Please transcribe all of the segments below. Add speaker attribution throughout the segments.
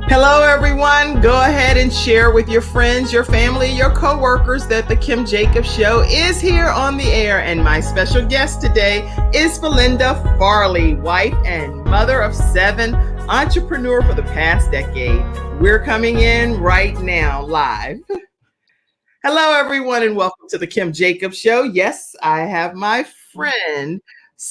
Speaker 1: Hello, everyone. Go ahead and share with your friends, your family, your coworkers that the Kim Jacobs Show is here on the air. And my special guest today is Falinda Farley, wife and mother of 7, entrepreneur for the past decade. We're coming in right now live. Hello, everyone, and welcome to the Kim Jacobs Show. Yes, I have my friend.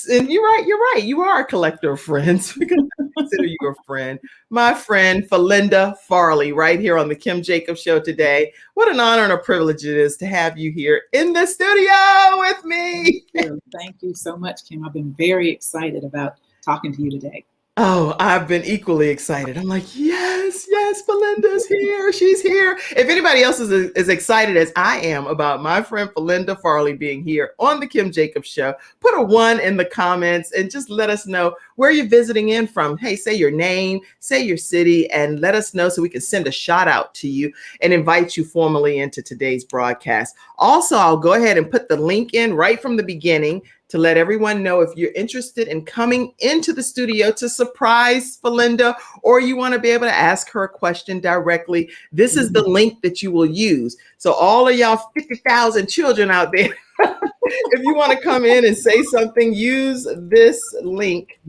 Speaker 1: And you're right. You are a collector of friends. Because I consider you a friend. My friend, Falinda Farley, right here on the Kim Jacobs Show today. What an honor and a privilege it is to have you here in the studio with me.
Speaker 2: Thank you so much, Kim. I've been very excited about talking to you today.
Speaker 1: Oh, I've been equally excited. I'm like, yes, Falinda's here. She's here. If anybody else is as excited as I am about my friend Falinda Farley being here on the Kim Jacobs Show, put a 1 in the comments and just let us know where you're visiting in from. Hey, say your name, say your city, and let us know so we can send a shout out to you and invite you formally into today's broadcast. Also, I'll go ahead and put the link in right from the beginning to let everyone know if you're interested in coming into the studio to surprise Falinda, or you want to be able to ask her a question directly. This is the link that you will use. So all of y'all 50,000 children out there, if you want to come in and say something, use this link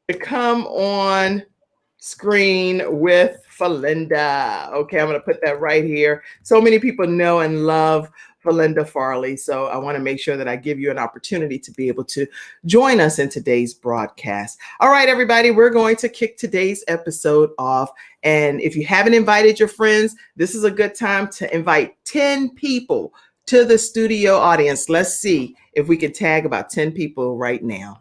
Speaker 1: to come on screen with Falinda. Okay, I'm going to put that right here. So many people know and love Falinda Farley. So I want to make sure that I give you an opportunity to be able to join us in today's broadcast. All right, everybody, we're going to kick today's episode off. And if you haven't invited your friends, this is a good time to invite 10 people to the studio audience. Let's see if we can tag about 10 people right now.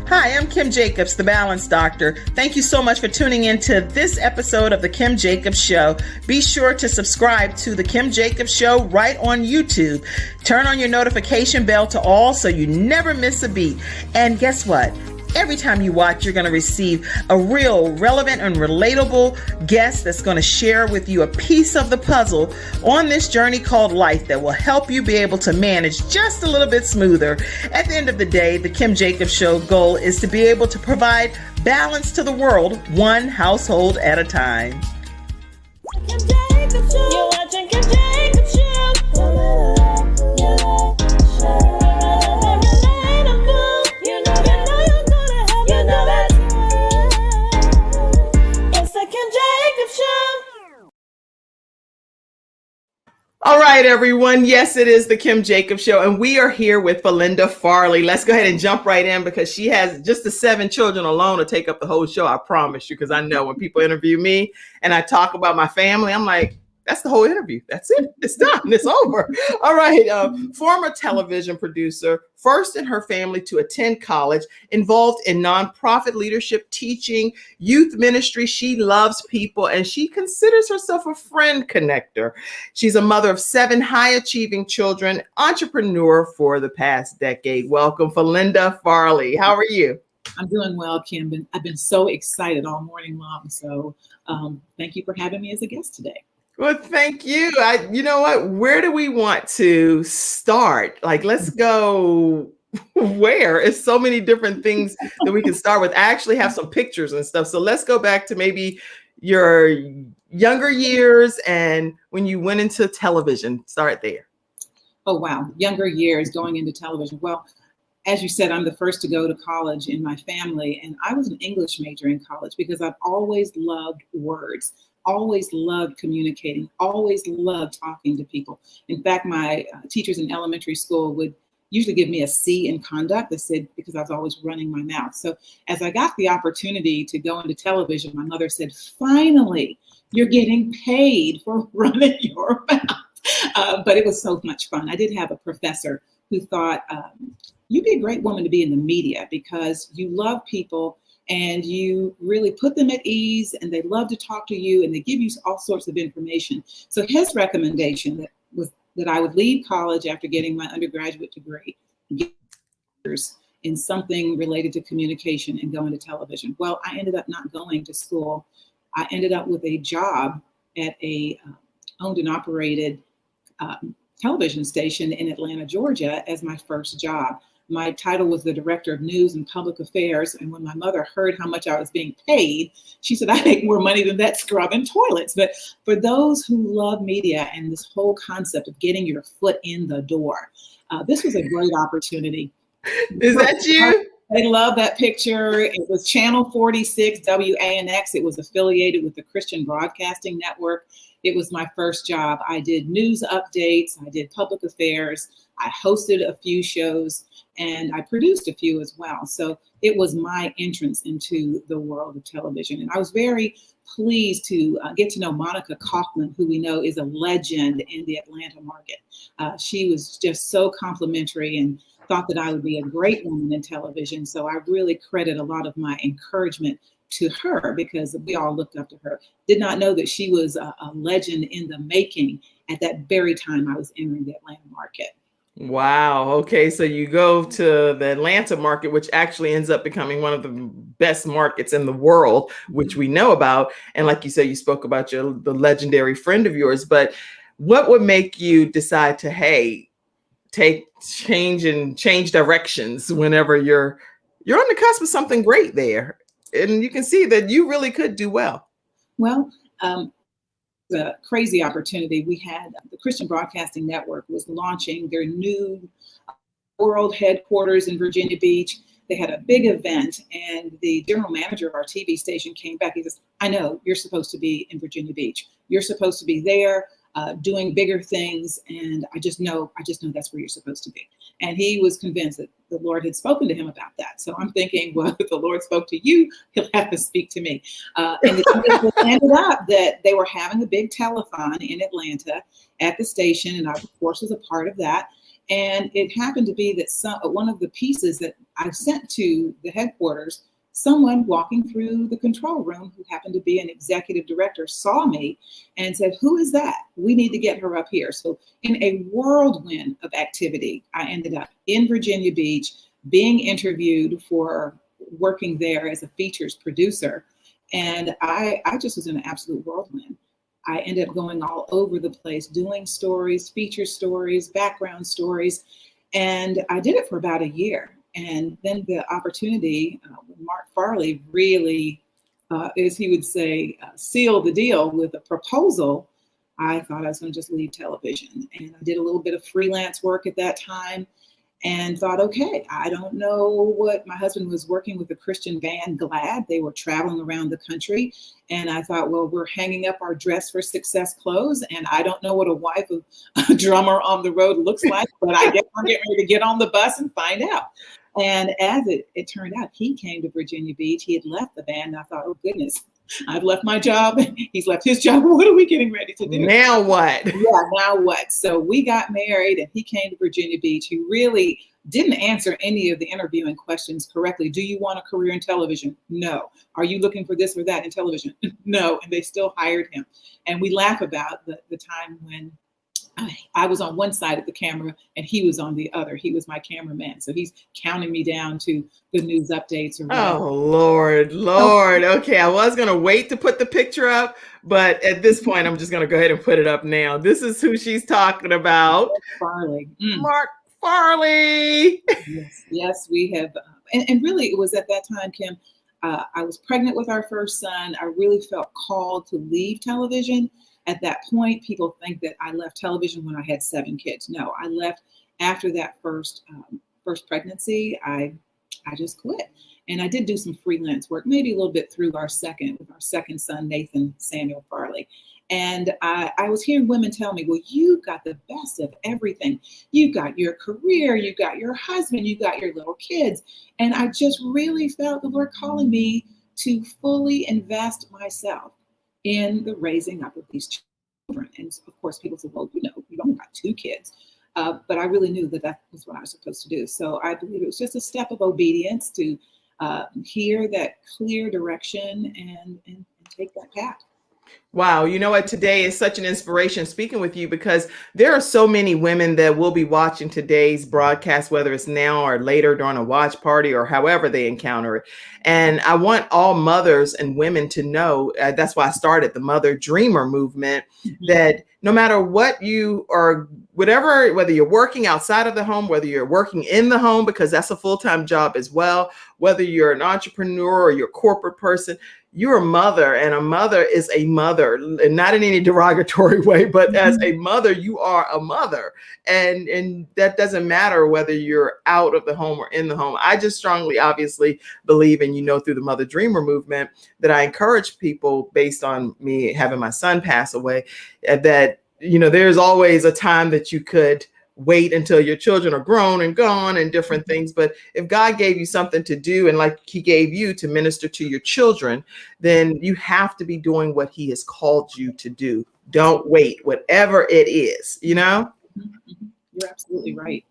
Speaker 1: Hi, I'm Kim Jacobs, the Balance Doctor. Thank you so much for tuning in to this episode of the Kim Jacobs Show. Be sure to subscribe to the Kim Jacobs Show right on YouTube. Turn on your notification bell to all so you never miss a beat. And guess what? Every time you watch, you're going to receive a real relevant and relatable guest that's going to share with you a piece of the puzzle on this journey called life that will help you be able to manage just a little bit smoother. At the end of the day, the Kim Jacobs Show goal is to be able to provide balance to the world, one household at a time.
Speaker 3: Kim Jacobs Show. You're watching Kim Jacobs Show.
Speaker 1: All right, everyone. Yes, it is the Kim Jacobs Show, and we are here with Falinda Farley. Let's go ahead and jump right in because she has just the 7 children alone to take up the whole show. I promise you, because I know when people interview me and I talk about my family, I'm like, that's the whole interview. That's it. It's done. It's over. All right. Former television producer, first in her family to attend college, involved in nonprofit leadership, teaching, youth ministry. She loves people and she considers herself a friend connector. She's a mother of 7 high-achieving children, entrepreneur for the past decade. Welcome, Falinda Farley. How are you?
Speaker 2: I'm doing well, Kim. I've been so excited all morning long. So thank you for having me as a guest today.
Speaker 1: Well, thank you. You know what? Where do we want to start? Like, let's go where? It's so many different things that we can start with. I actually have some pictures and stuff. So let's go back to maybe your younger years and when you went into television. Start there.
Speaker 2: Oh, wow. Younger years going into television. Well, as you said, I'm the first to go to college in my family. And I was an English major in college because I've always loved words. Always loved communicating, always loved talking to people. In fact, my teachers in elementary school would usually give me a C in conduct. They said, because I was always running my mouth. So as I got the opportunity to go into television, my mother said, finally, you're getting paid for running your mouth. But it was so much fun. I did have a professor who thought, you'd be a great woman to be in the media because you love people and you really put them at ease and they love to talk to you and they give you all sorts of information. So his recommendation was that I would leave college after getting my undergraduate degree in something related to communication and go into television. Well, I ended up not going to school. I ended up with a job at a owned and operated television station in Atlanta, Georgia as my first job. my title was the Director of News and Public Affairs. And when my mother heard how much I was being paid, she said, I make more money than that scrubbing toilets. But for those who love media and this whole concept of getting your foot in the door, this was a great opportunity.
Speaker 1: Is that you?
Speaker 2: They love that picture. It was Channel 46, WANX. It was affiliated with the Christian Broadcasting Network. It was my first job. I did news updates. I did public affairs. I hosted a few shows, and I produced a few as well. So it was my entrance into the world of television. And I was very pleased to get to know Monica Kaufman, who we know is a legend in the Atlanta market. She was just so complimentary and thought that I would be a great woman in television. So I really credit a lot of my encouragement to her because we all looked up to her. Did not know that she was a legend in the making at that very time I was entering the Atlanta market.
Speaker 1: Wow. Okay. So you go to the Atlanta market, which actually ends up becoming one of the best markets in the world, which we know about. And like you said, you spoke about the legendary friend of yours, but what would make you decide to, hey, change directions whenever you're on the cusp of something great there, and you can see that you really could do well?
Speaker 2: Well, the crazy opportunity we had. The Christian Broadcasting Network was launching their new world headquarters in Virginia Beach. They had a big event, and the general manager of our TV station came back. He says, I know you're supposed to be in Virginia Beach. You're supposed to be there. Doing bigger things, and I just know that's where you're supposed to be. And he was convinced that the Lord had spoken to him about that. So I'm thinking, well, if the Lord spoke to you, he'll have to speak to me. And it ended up that they were having a big telethon in Atlanta at the station, and I, of course, was a part of that. And it happened to be that one of the pieces that I sent to the headquarters, someone walking through the control room who happened to be an executive director saw me and said, who is that? We need to get her up here. So in a whirlwind of activity, I ended up in Virginia Beach being interviewed for working there as a features producer. And I just was in an absolute whirlwind. I ended up going all over the place, doing stories, feature stories, background stories. And I did it for about a year. And then the opportunity, Mark Farley really, as he would say, sealed the deal with a proposal. I thought I was going to just leave television. And I did a little bit of freelance work at that time and thought, okay, I don't know what, my husband was working with the Christian band GLAD. They were traveling around the country. And I thought, well, we're hanging up our Dress for Success clothes. And I don't know what a wife of a drummer on the road looks like, but I guess I'm getting ready to get on the bus and find out. And as it turned out, he came to Virginia Beach. He had left the band. And I thought, oh, goodness, I've left my job. He's left his job. What are we getting ready to do?
Speaker 1: Now what?
Speaker 2: Yeah, now what? So we got married and he came to Virginia Beach. He really didn't answer any of the interviewing questions correctly. Do you want a career in television? No. Are you looking for this or that in television? No. And they still hired him. And we laugh about the time when I was on one side of the camera and he was on the other. He was my cameraman. So he's counting me down to the news updates. Or
Speaker 1: oh, Lord. Okay, I was going to wait to put the picture up, but at this point, I'm just going to go ahead and put it up now. This is who she's talking about.
Speaker 2: Mark Farley.
Speaker 1: Mark Farley.
Speaker 2: Yes, we have. And really, it was at that time, Kim, I was pregnant with our first son. I really felt called to leave television. At that point, people think that I left television when I had 7 kids. No, I left after that first pregnancy. I just quit. And I did do some freelance work, maybe a little bit with our second son, Nathan Samuel Farley. And I was hearing women tell me, well, you got the best of everything. You got your career, you got your husband, you got your little kids. And I just really felt the Lord calling me to fully invest myself in the raising up of these children. And of course, people said, well, you only got 2 kids. But I really knew that was what I was supposed to do. So I believe it was just a step of obedience to hear that clear direction and take that path.
Speaker 1: Wow, you know what? Today is such an inspiration speaking with you because there are so many women that will be watching today's broadcast, whether it's now or later during a watch party or however they encounter it. And I want all mothers and women to know that's why I started the Mother Dreamer movement, that no matter what you are, whatever, whether you're working outside of the home, whether you're working in the home, because that's a full-time job as well, whether you're an entrepreneur or you're a corporate person, you're a mother, and a mother is a mother, and not in any derogatory way, but as a mother, you are a mother. And that doesn't matter whether you're out of the home or in the home. I just strongly, obviously, believe, and through the Mother Dreamer movement, that I encourage people based on me having my son pass away, that, there's always a time that you could wait until your children are grown and gone and different things. But if God gave you something to do, and like he gave you to minister to your children, then you have to be doing what he has called you to do. Don't wait, whatever it is,
Speaker 2: You're absolutely right.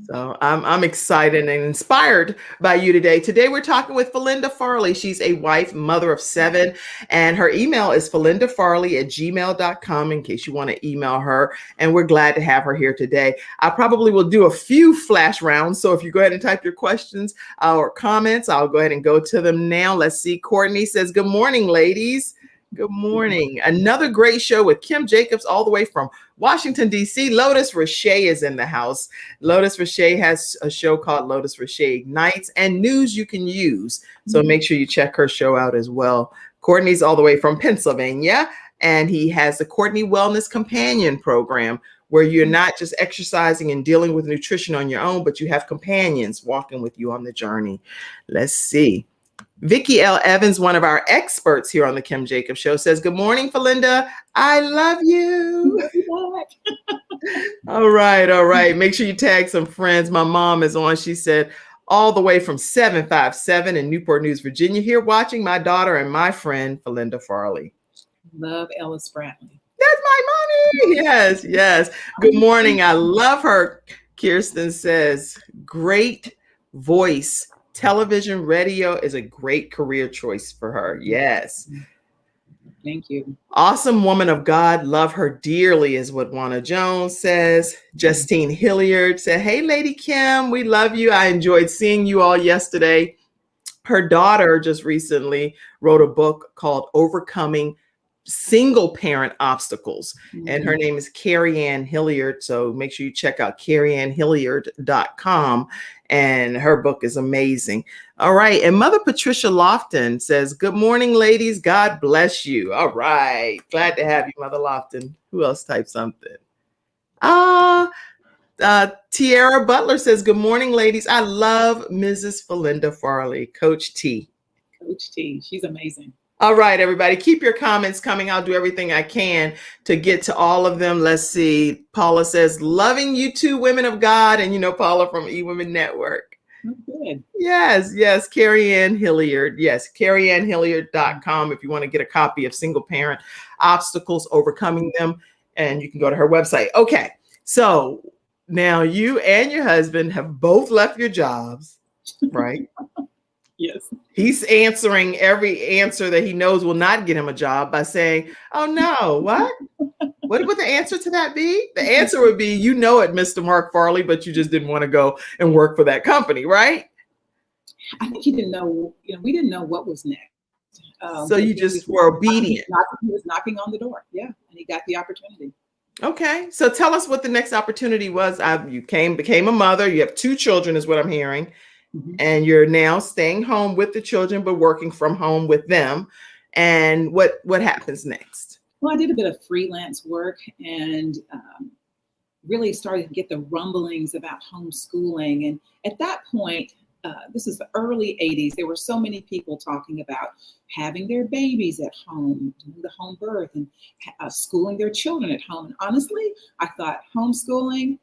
Speaker 1: So I'm excited and inspired by you today. Today, we're talking with Falinda Farley. She's a wife, mother of 7, and her email is falindafarley@gmail.com in case you want to email her. And we're glad to have her here today. I probably will do a few flash rounds. So if you go ahead and type your questions or comments, I'll go ahead and go to them now. Let's see. Courtney says, good morning, ladies. Good morning. Another great show with Kim Jacobs all the way from Washington, D.C. Lotus Rashay is in the house. Lotus Rashay has a show called Lotus Rashay Ignites and news you can use. So make sure you check her show out as well. Courtney's all the way from Pennsylvania, and he has the Courtney Wellness Companion Program, where you're not just exercising and dealing with nutrition on your own, but you have companions walking with you on the journey. Let's see. Vicki L. Evans, one of our experts here on the Kim Jacobs Show, says, good morning, Falinda. I love you. All right. Make sure you tag some friends. My mom is on. She said, all the way from 757 in Newport News, Virginia, here watching my daughter and my friend, Falinda Farley.
Speaker 2: Love Ellis Brantley.
Speaker 1: That's my mommy. Yes. Good morning. I love her. Kirsten says, great voice. Television, radio is a great career choice for her. Yes.
Speaker 2: Thank you.
Speaker 1: Awesome woman of God. Love her dearly is what Juana Jones says. Justine Hilliard said, hey, Lady Kim, we love you. I enjoyed seeing you all yesterday. Her daughter just recently wrote a book called Overcoming Single Parent Obstacles. And her name is Carrie Ann Hilliard. So make sure you check out carrieannhilliard.com. And her book is amazing. All right. And Mother Patricia Lofton says, good morning, ladies. God bless you. All right. Glad to have you, Mother Lofton. Who else typed something? Tiara Butler says, good morning, ladies. I love Mrs. Falinda Farley, Coach T.
Speaker 2: Coach T. She's amazing.
Speaker 1: All right, everybody, keep your comments coming. I'll do everything I can to get to all of them. Let's see. Paula says, loving you two women of God. And Paula from eWomen Network.
Speaker 2: Good.
Speaker 1: Yes. Carrie Ann Hilliard. Yes, carrieannhilliard.com if you want to get a copy of Single Parent Obstacles, Overcoming Them. And you can go to her website. Okay, so now you and your husband have both left your jobs, right?
Speaker 2: Yes.
Speaker 1: He's answering every answer that he knows will not get him a job by saying, oh, no, what? What would the answer to that be? The answer would be, it, Mr. Mark Farley, but you just didn't want to go and work for that company, right?
Speaker 2: I think he didn't know, we didn't know what was next.
Speaker 1: So you just were obedient.
Speaker 2: He was knocking on the door. Yeah. And he got the opportunity.
Speaker 1: Okay. So tell us what the next opportunity was. You became a mother. You have 2 children is what I'm hearing. And you're now staying home with the children, but working from home with them. And what happens next?
Speaker 2: Well, I did a bit of freelance work and really started to get the rumblings about homeschooling. And at that point, this is the early 80s, there were so many people talking about having their babies at home, doing the home birth, and schooling their children at home. And honestly, I thought homeschooling,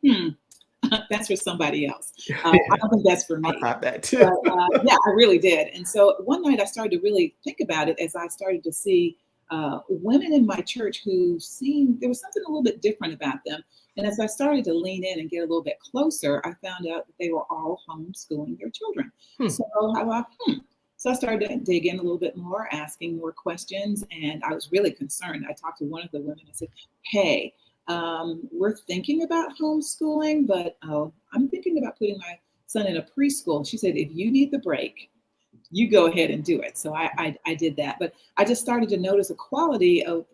Speaker 2: that's for somebody else. I don't think that's for me.
Speaker 1: I thought that too.
Speaker 2: But, yeah, I really did. And so one night I started to really think about it as I started to see women in my church who seemed, there was something a little bit different about them. And as I started to lean in and get a little bit closer, I found out that they were all homeschooling their children. So I thought, So I started to dig in a little bit more, asking more questions, and I was really concerned. I talked to one of the women and said, "Hey, we're thinking about homeschooling, but I'm thinking about putting my son in a preschool." She said, "If you need the break, you go ahead and do it." So I did that. But I just started to notice a quality of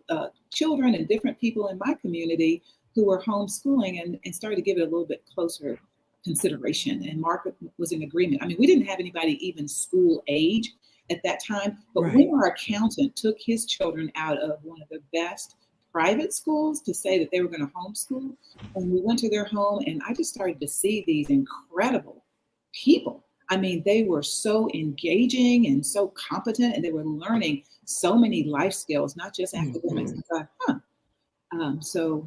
Speaker 2: children and different people in my community who were homeschooling, and started to give it a little bit closer consideration. And Mark was in agreement. I mean, we didn't have anybody even school age at that time, but
Speaker 1: Right.
Speaker 2: when our accountant took his children out of one of the best private schools to say that they were going to homeschool, and we went to their home, and I just started to see these incredible people. I mean, they were so engaging and so competent, and they were learning so many life skills, not just academics.
Speaker 1: Mhm.
Speaker 2: I thought, so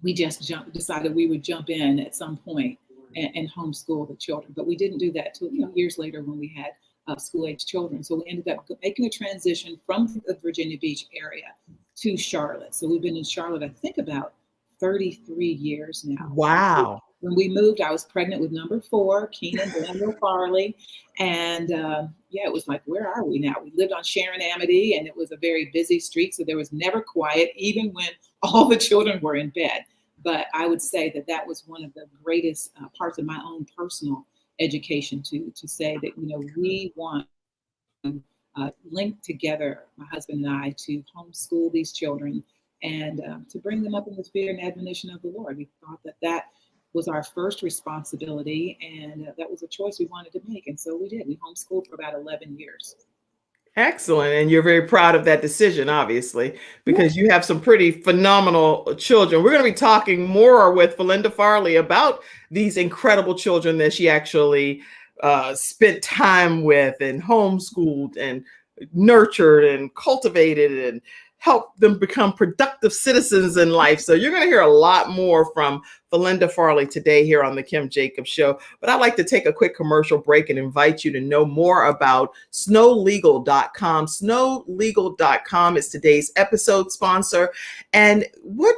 Speaker 2: we just decided we would jump in at some point and homeschool the children. But we didn't do that till years later when we had school age children. So we ended up making a transition from the Virginia Beach area to Charlotte. So we've been in Charlotte, I think, about 33 years now.
Speaker 1: Wow.
Speaker 2: When we moved, I was pregnant with number 4, Keenan Daniel Farley. And yeah, it was like, where are we now? We lived on Sharon Amity, and it was a very busy street. So there was never quiet, even when all the children were in bed. But I would say that that was one of the greatest parts of my own personal education to say that, we want to link together, my husband and I, to homeschool these children and to bring them up in the fear and admonition of the Lord. We thought that that was our first responsibility, and that was a choice we wanted to make. And so we did. We homeschooled for about 11 years.
Speaker 1: Excellent. And you're very proud of that decision, obviously, because you have some pretty phenomenal children. We're going to be talking more with Falinda Farley about these incredible children that she actually spent time with and homeschooled and nurtured and cultivated and helped them become productive citizens in life. So you're going to hear a lot more from Falinda Farley today here on the Kim Jacobs Show. But I'd like to take a quick commercial break and invite you to know more about snowlegal.com. Snowlegal.com is today's episode sponsor. And what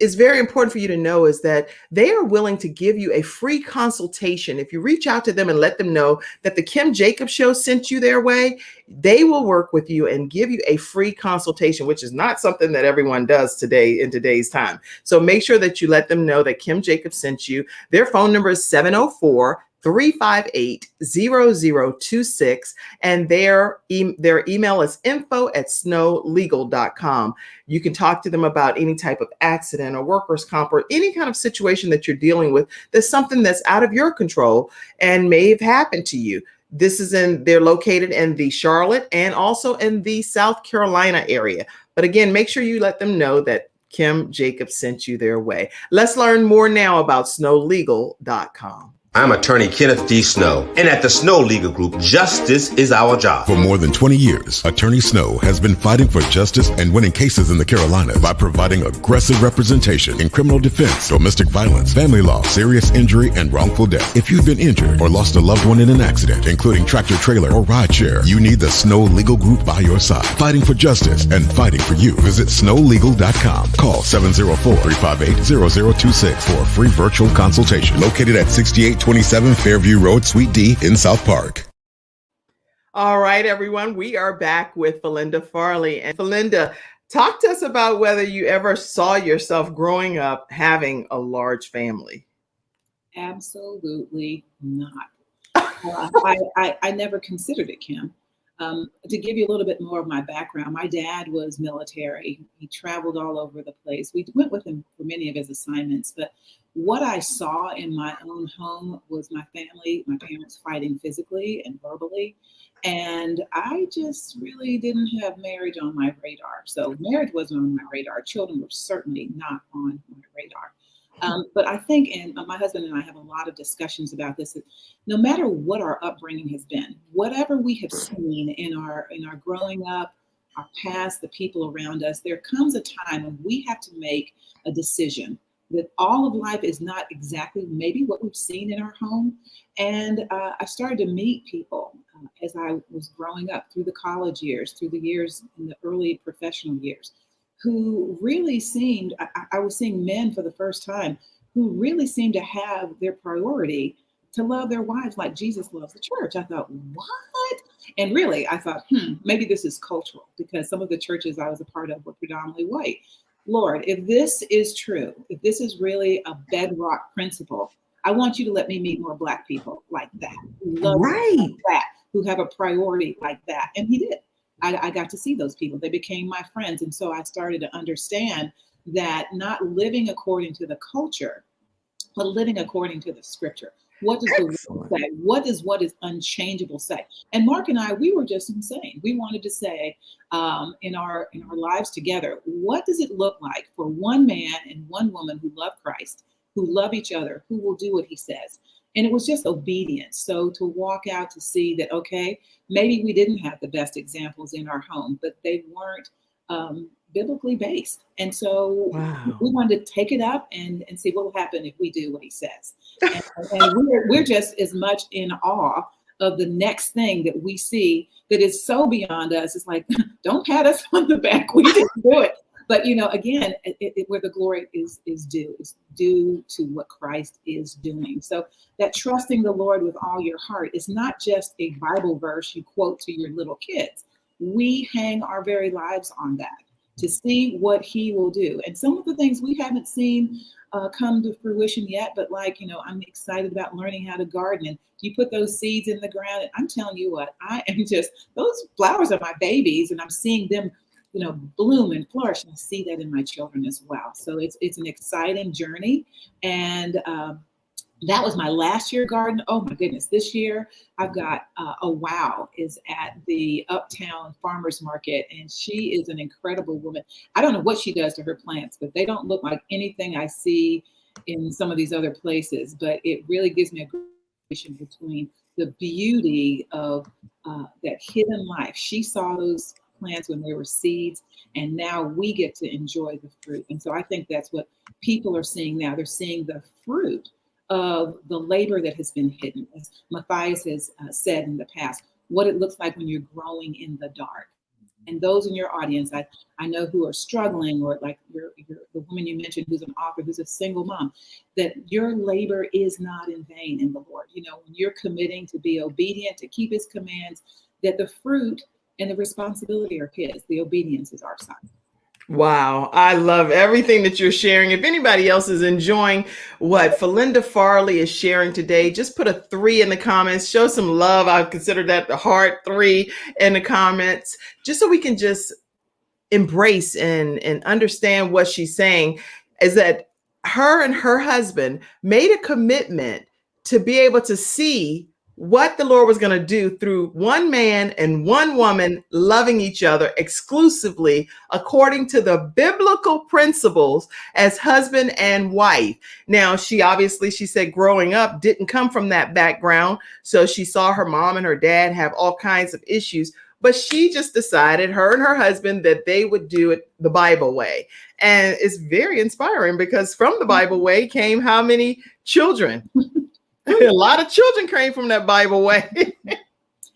Speaker 1: is very important for you to know is that they are willing to give you a free consultation. If you reach out to them and let them know that the Kim Jacobs Show sent you their way, they will work with you and give you a free consultation, which is not something that everyone does today in today's time. So make sure that you let them know that Kim Jacobs sent you. Their phone number is 704-358-0026, and their email is info@snowlegal.com. You can talk to them about any type of accident or workers' comp or any kind of situation that you're dealing with. There's something that's out of your control and may have happened to you. They're located in the Charlotte and also in the South Carolina area. But again, make sure you let them know that Kim Jacobs sent you their way. Let's learn more now about snowlegal.com.
Speaker 4: I'm attorney Kenneth D. Snow, and at the Snow Legal Group, justice is our job.
Speaker 5: For more than 20 years, Attorney Snow has been fighting for justice and winning cases in the Carolinas by providing aggressive representation in criminal defense, domestic violence, family law, serious injury, and wrongful death. If you've been injured or lost a loved one in an accident, including tractor trailer or rideshare, you need the Snow Legal Group by your side, fighting for justice and fighting for you. Visit snowlegal.com. Call 704-358-0026 for a free virtual consultation. Located at 6827 Fairview Road, Suite D in South Park.
Speaker 1: All right, everyone, we are back with Falinda Farley. And Falinda, talk to us about whether you ever saw yourself growing up having a large family.
Speaker 2: Absolutely not. I never considered it, Kim. To give you a little bit more of my background, my dad was military. He traveled all over the place. We went with him for many of his assignments, but what I saw in my own home was my family, my parents fighting physically and verbally. And I just really didn't have marriage on my radar. So marriage wasn't on my radar. Children were certainly not on my radar. But I think, and my husband and I have a lot of discussions about this, that no matter what our upbringing has been, whatever we have seen in our growing up, our past, the people around us, there comes a time when we have to make a decision that all of life is not exactly maybe what we've seen in our home. And I started to meet people as I was growing up through the college years, through the years in the early professional years, who really seemed, I was seeing men for the first time, who really seemed to have their priority to love their wives like Jesus loves the church. I thought, what? And really, I thought, maybe this is cultural because some of the churches I was a part of were predominantly white. Lord, if this is true, if this is really a bedrock principle, I want you to let me meet more Black people like that, who love
Speaker 1: Right.
Speaker 2: like that, who have a priority like that. And he did. I got to see those people. They became my friends. And so I started to understand that not living according to the culture, but living according to the scripture. What does the
Speaker 1: Excellent.
Speaker 2: word say? What is unchangeable say? And Mark and I, we were just insane. We wanted to say in our lives together, what does it look like for one man and one woman who love Christ, who love each other, who will do what he says? And it was just obedience. So to walk out to see that, okay, maybe we didn't have the best examples in our home, but they weren't biblically based. And so
Speaker 1: Wow.
Speaker 2: we wanted to take it up and see what will happen if we do what he says. And we're just as much in awe of the next thing that we see that is so beyond us. It's like, don't pat us on the back. We didn't do it. But, again, where the glory is due. It's due to what Christ is doing. So that trusting the Lord with all your heart is not just a Bible verse you quote to your little kids. We hang our very lives on that to see what he will do. And some of the things we haven't seen come to fruition yet, but I'm excited about learning how to garden. And you put those seeds in the ground, and I'm telling you what, I am those flowers are my babies, and I'm seeing them, bloom and flourish. And I see that in my children as well. So it's an exciting journey. And that was my last year garden. Oh my goodness. This year I've got a wow is at the Uptown Farmers Market, and she is an incredible woman. I don't know what she does to her plants, but they don't look like anything I see in some of these other places, but it really gives me a connection between the beauty of that hidden life. She saw those plants when they were seeds, and now we get to enjoy the fruit. And so I think that's what people are seeing now. They're seeing the fruit of the labor that has been hidden, as Matthias has said in the past, what it looks like when you're growing in the dark. And those in your audience, I know who are struggling, or like the woman you mentioned who's an author, who's a single mom, that your labor is not in vain in the Lord. When you're committing to be obedient, to keep his commands, that the fruit and the responsibility are his. The obedience is our side.
Speaker 1: Wow. I love everything that you're sharing. If anybody else is enjoying what Falinda Farley is sharing today, just put a 3 in the comments. Show some love. I consider that the heart 3 in the comments, just so we can just embrace and understand what she's saying, is that her and her husband made a commitment to be able to see what the Lord was going to do through one man and one woman loving each other exclusively according to the biblical principles as husband and wife. Now, she said growing up didn't come from that background. So she saw her mom and her dad have all kinds of issues, but she just decided, her and her husband, that they would do it the Bible way. And it's very inspiring because from the Bible way came how many children? A lot of children came from that Bible way.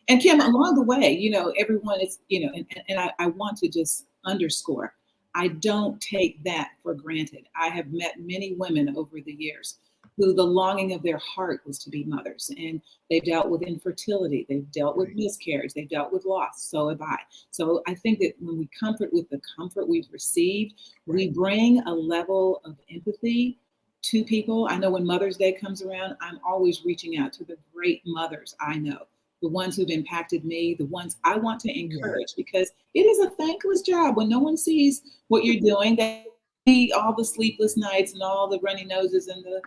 Speaker 2: And Kim, along the way, everyone is, and I want to just underscore, I don't take that for granted. I have met many women over the years who the longing of their heart was to be mothers, and they've dealt with infertility, they've dealt with miscarriage, they've dealt with loss. So have I. So I think that when we comfort with the comfort we've received, we bring a level of empathy to people. I know when Mother's Day comes around, I'm always reaching out to the great mothers I know, the ones who've impacted me, the ones I want to encourage, because it is a thankless job when no one sees what you're doing. They see all the sleepless nights and all the runny noses and the,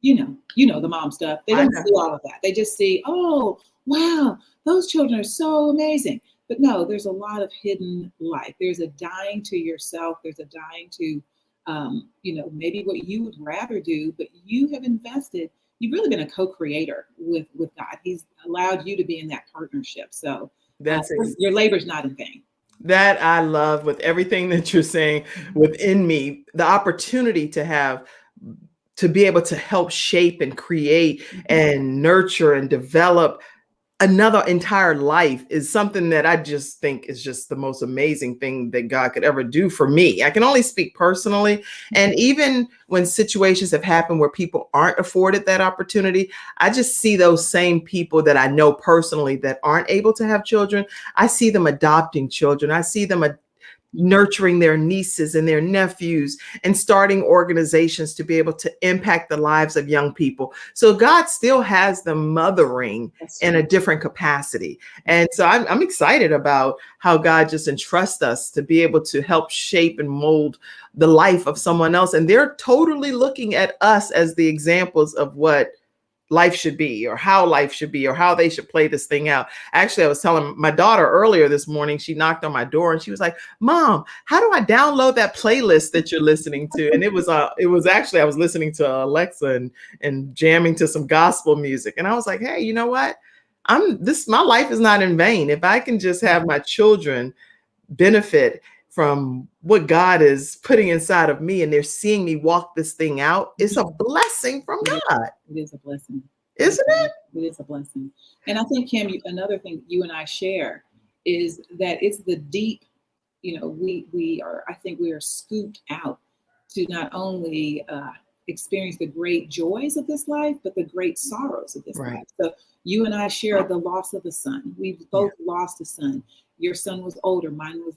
Speaker 2: the mom stuff. They don't see all of that. They just see, oh, wow, those children are so amazing. But no, there's a lot of hidden life. There's a dying to yourself. There's a dying to maybe what you would rather do, but you have invested, you've really been a co-creator with God. He's allowed you to be in that partnership. So that's your labor's not in vain.
Speaker 1: That I love with everything that you're saying within me, the opportunity to be able to help shape and create and nurture and develop another entire life is something that I just think is just the most amazing thing that God could ever do for me. I can only speak personally. And even when situations have happened where people aren't afforded that opportunity, I just see those same people that I know personally that aren't able to have children. I see them adopting children. I see them nurturing their nieces and their nephews and starting organizations to be able to impact the lives of young people. So God still has them mothering in a different capacity. And so I'm excited about how God just entrusts us to be able to help shape and mold the life of someone else. And they're totally looking at us as the examples of what life should be, or how life should be, or how they should play this thing out. Actually, I was telling my daughter earlier this morning, she knocked on my door and she was like, Mom, how do I download that playlist that you're listening to? And it was actually, I was listening to Alexa and jamming to some gospel music. And I was like, hey, you know what? My life is not in vain. If I can just have my children benefit from what God is putting inside of me and they're seeing me walk this thing out, it's a blessing from God.
Speaker 2: It is a blessing.
Speaker 1: Isn't it?
Speaker 2: It is a blessing. And I think, Kim, another thing you and I share is that it's the deep, I think we are scooped out to not only experience the great joys of this life, but the great sorrows of this life. So you and I share the loss of a son. We've both lost a son. Your son was older. Mine was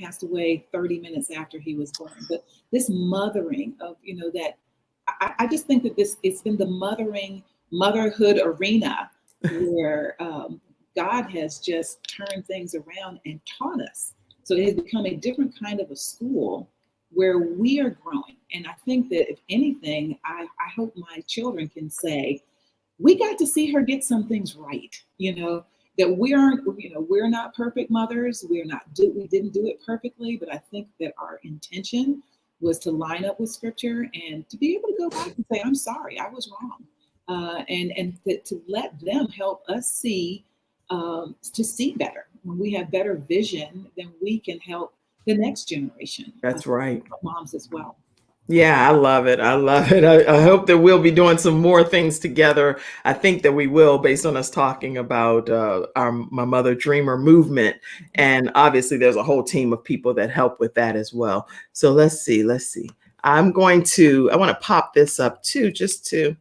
Speaker 2: passed away 30 minutes after he was born. But this mothering of, that I just think that it's been the motherhood arena where God has just turned things around and taught us. So it has become a different kind of a school where we are growing. And I think that if anything, I hope my children can say, we got to see her get some things right, that we're not perfect mothers. We didn't do it perfectly, but I think that our intention was to line up with scripture and to be able to go back and say, I'm sorry, I was wrong. And to let them help us see, to see better. When we have better vision, then we can help the next generation.
Speaker 1: That's right.
Speaker 2: Moms as well.
Speaker 1: Yeah, I love it. I love it. I hope that we'll be doing some more things together. I think that we will, based on us talking about my Mother Dreamer movement. And obviously there's a whole team of people that help with that as well. So let's see. I want to pop this up too, just to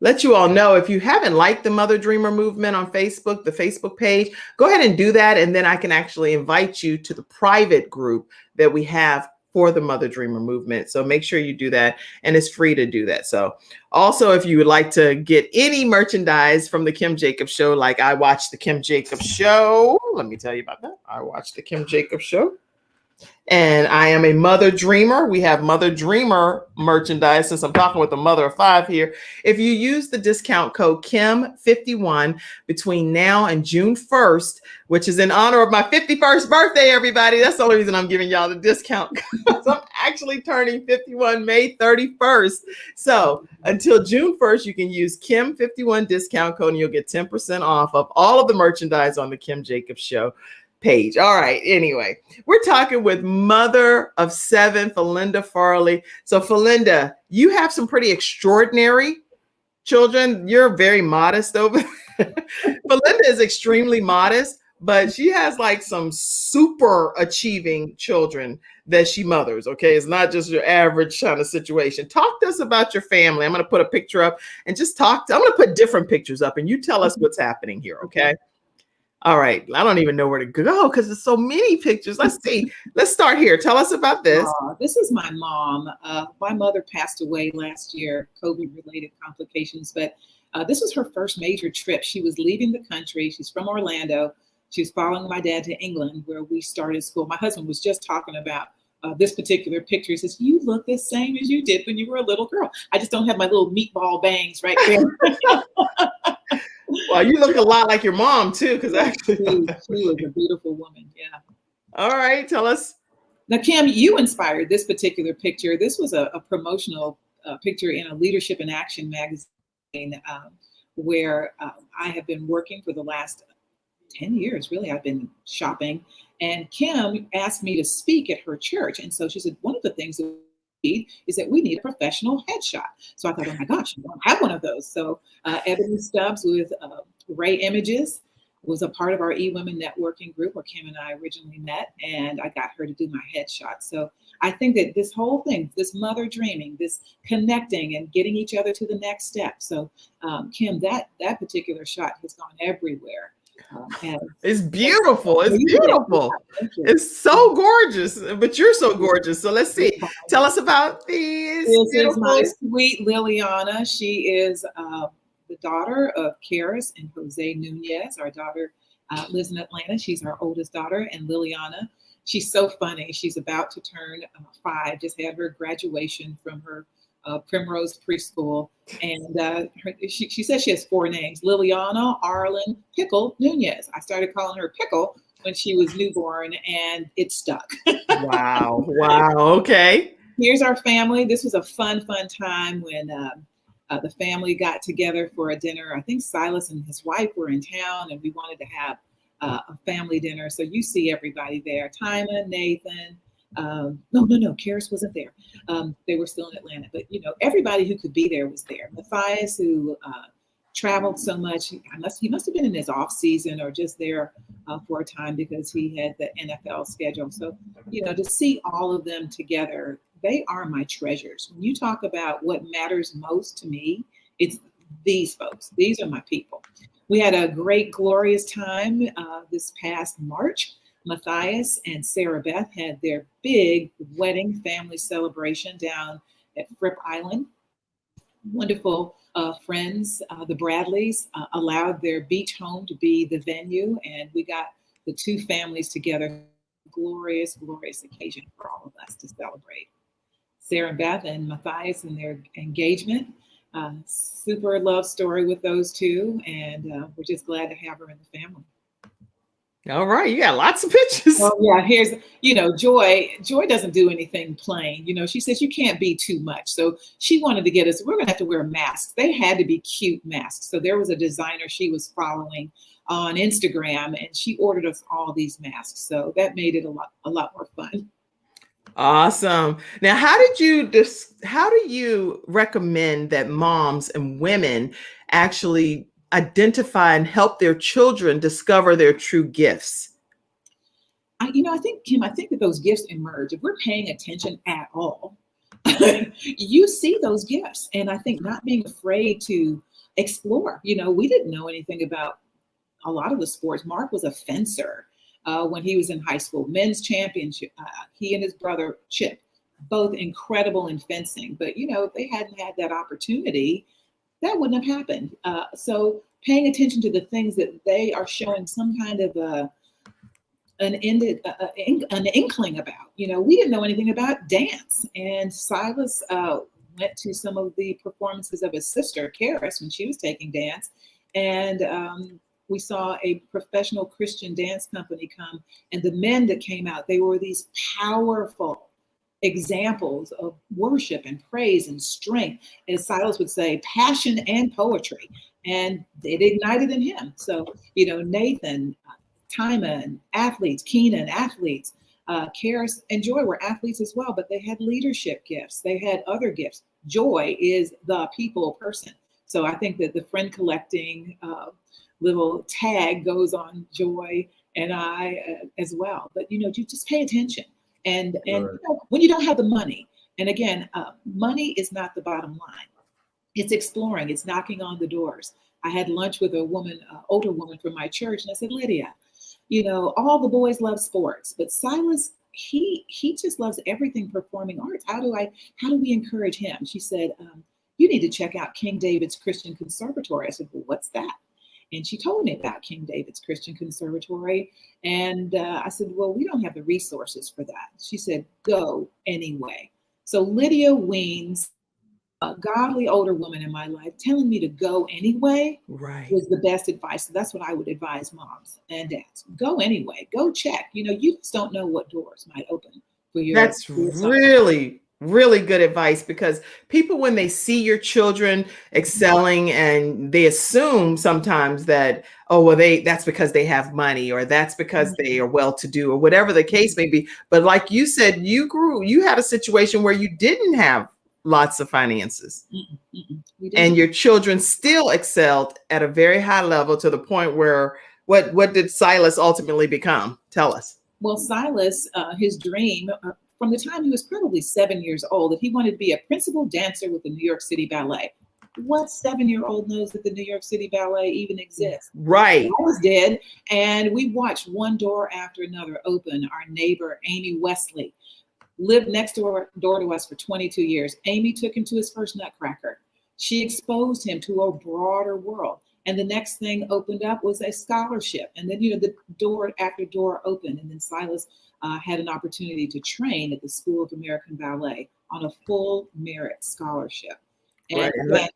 Speaker 1: let you all know, if you haven't liked the Mother Dreamer movement on Facebook, the Facebook page, go ahead and do that. And then I can actually invite you to the private group that we have for the Mother Dreamer movement. So make sure you do that, and it's free to do that. So also, if you would like to get any merchandise from the Kim Jacobs Show, like I watched the Kim Jacobs Show, let me tell you about that. I watched the Kim Jacobs Show. And I am a Mother Dreamer. We have Mother Dreamer merchandise, since I'm talking with a mother of 5 here. If you use the discount code KIM51 between now and June 1st, which is in honor of my 51st birthday, everybody. That's the only reason I'm giving y'all the discount. I'm actually turning 51 May 31st. So until June 1st, you can use KIM51 discount code and you'll get 10% off of all of the merchandise on the Kim Jacobs Show page. All right. Anyway, we're talking with mother of 7, Falinda Farley. So Falinda, you have some pretty extraordinary children. You're very modest over. Falinda is extremely modest, but she has like some super achieving children that she mothers. Okay. It's not just your average kind of situation. Talk to us about your family. I'm going to put a picture up and just I'm going to put different pictures up and you tell us what's happening here. Okay. All right. I don't even know where to go because there's so many pictures. Let's see. Let's start here. Tell us about this.
Speaker 2: This is my mom. My mother passed away last year, COVID-related complications, but this was her first major trip. She was leaving the country. She's from Orlando. She was following my dad to England, where we started school. My husband was just talking about this particular picture. He says, you look the same as you did when you were a little girl. I just don't have my little meatball bangs right there.
Speaker 1: Well, you look a lot like your mom too, because actually
Speaker 2: she was a beautiful woman. Yeah.
Speaker 1: All right, tell us.
Speaker 2: Now, Kim, you inspired this particular picture. This was a promotional picture in a Leadership in Action magazine, where I have been working for the last 10 years. Really, I've been shopping, and Kim asked me to speak at her church, and so she said one of the things that is that we need a professional headshot. So I thought, oh my gosh, I don't have one of those. So Ebony Stubbs with Ray Images was a part of our eWomen networking group where Kim and I originally met, and I got her to do my headshot. So I think that this whole thing, this mother dreaming, this connecting and getting each other to the next step. So Kim, that particular shot has gone everywhere.
Speaker 1: It's beautiful. It's beautiful. It's so gorgeous, but you're so gorgeous. So let's see. Tell us about these.
Speaker 2: This is my sweet Liliana. She is the daughter of Karis and Jose Nunez. Our daughter lives in Atlanta. She's our oldest daughter. And Liliana, she's so funny. She's about to turn 5, just had her graduation from her Primrose Preschool. And she says she has 4 names: Liliana, Arlen, Pickle, Nunez. I started calling her Pickle when she was newborn, and it stuck.
Speaker 1: Wow. Wow. Okay.
Speaker 2: Here's our family. This was a fun time when the family got together for a dinner. I think Silas and his wife were in town, and we wanted to have a family dinner. So you see everybody there: Tyma, Nathan. No, Karis wasn't there. They were still in Atlanta, but everybody who could be there was there. Matthias, who traveled so much, he must have been in his off season or just there for a time because he had the NFL schedule. So, to see all of them together, they are my treasures. When you talk about what matters most to me, it's these folks. These are my people. We had a great, glorious time this past March. Matthias and Sarah Beth had their big wedding family celebration down at Fripp Island. Wonderful friends, the Bradleys, allowed their beach home to be the venue, and we got the 2 families together. Glorious, glorious occasion for all of us to celebrate. Sarah Beth and Matthias and their engagement. Super love story with those 2, and we're just glad to have her in the family.
Speaker 1: All right, you got lots of pictures.
Speaker 2: Oh yeah, here's Joy. Joy doesn't do anything plain. She says you can't be too much. So she wanted to get us. We're gonna have to wear masks. They had to be cute masks. So there was a designer she was following on Instagram, and she ordered us all these masks. So that made it a lot more fun.
Speaker 1: Awesome. Now, how do you recommend that moms and women actually identify and help their children discover their true gifts?
Speaker 2: I think, Kim, that those gifts emerge. If we're paying attention at all, you see those gifts. And I think not being afraid to explore. We didn't know anything about a lot of the sports. Mark was a fencer when he was in high school, men's championship. He and his brother Chip, both incredible in fencing. But, if they hadn't had that opportunity, that wouldn't have happened. So paying attention to the things that they are showing some kind of an inkling about. We didn't know anything about dance. And Silas went to some of the performances of his sister, Karis, when she was taking dance. And we saw a professional Christian dance company come. And the men that came out, they were these powerful examples of worship and praise and strength, as Silas would say, passion and poetry, and it ignited in him. So, Nathan, Tyma, athletes, Keenan, athletes, Karis and Joy were athletes as well, but they had leadership gifts. They had other gifts. Joy is the people person. So I think that the friend collecting little tag goes on Joy and I as well. But, you just pay attention. And when you don't have the money, and again, money is not the bottom line. It's exploring. It's knocking on the doors. I had lunch with a woman, older woman from my church, and I said, Lydia, all the boys love sports, but Silas, he just loves everything performing arts. How do we encourage him? She said, you need to check out King David's Christian Conservatory. I said, well, what's that? And she told me about King David's Christian Conservatory. And I said, well, we don't have the resources for that. She said, go anyway. So Lydia Weens, a godly older woman in my life, telling me to go anyway was the best advice. So that's what I would advise moms and dads. Go anyway. Go check. You just don't know what doors might open for you.
Speaker 1: That's really good advice, because people, when they see your children excelling, and they assume sometimes that, oh, well, that's because they have money, or that's because they are well-to-do, or whatever the case may be. But like you said, you had a situation where you didn't have lots of finances,
Speaker 2: We
Speaker 1: and
Speaker 2: did.
Speaker 1: your children still excelled at a very high level, to the point where what did Silas ultimately become? Tell us.
Speaker 2: Well, Silas, his dream from the time he was probably 7 years old, that he wanted to be a principal dancer with the New York City Ballet. What 7-year-old knows that the New York City Ballet even exists?
Speaker 1: Right.
Speaker 2: I was dead, and we watched one door after another open. Our neighbor, Amy Wesley, lived next door to us for 22 years. Amy took him to his first Nutcracker. She exposed him to a broader world. And the next thing opened up was a scholarship. And then, the door after door opened. And then Silas had an opportunity to train at the School of American Ballet on a full merit scholarship. And
Speaker 1: Right.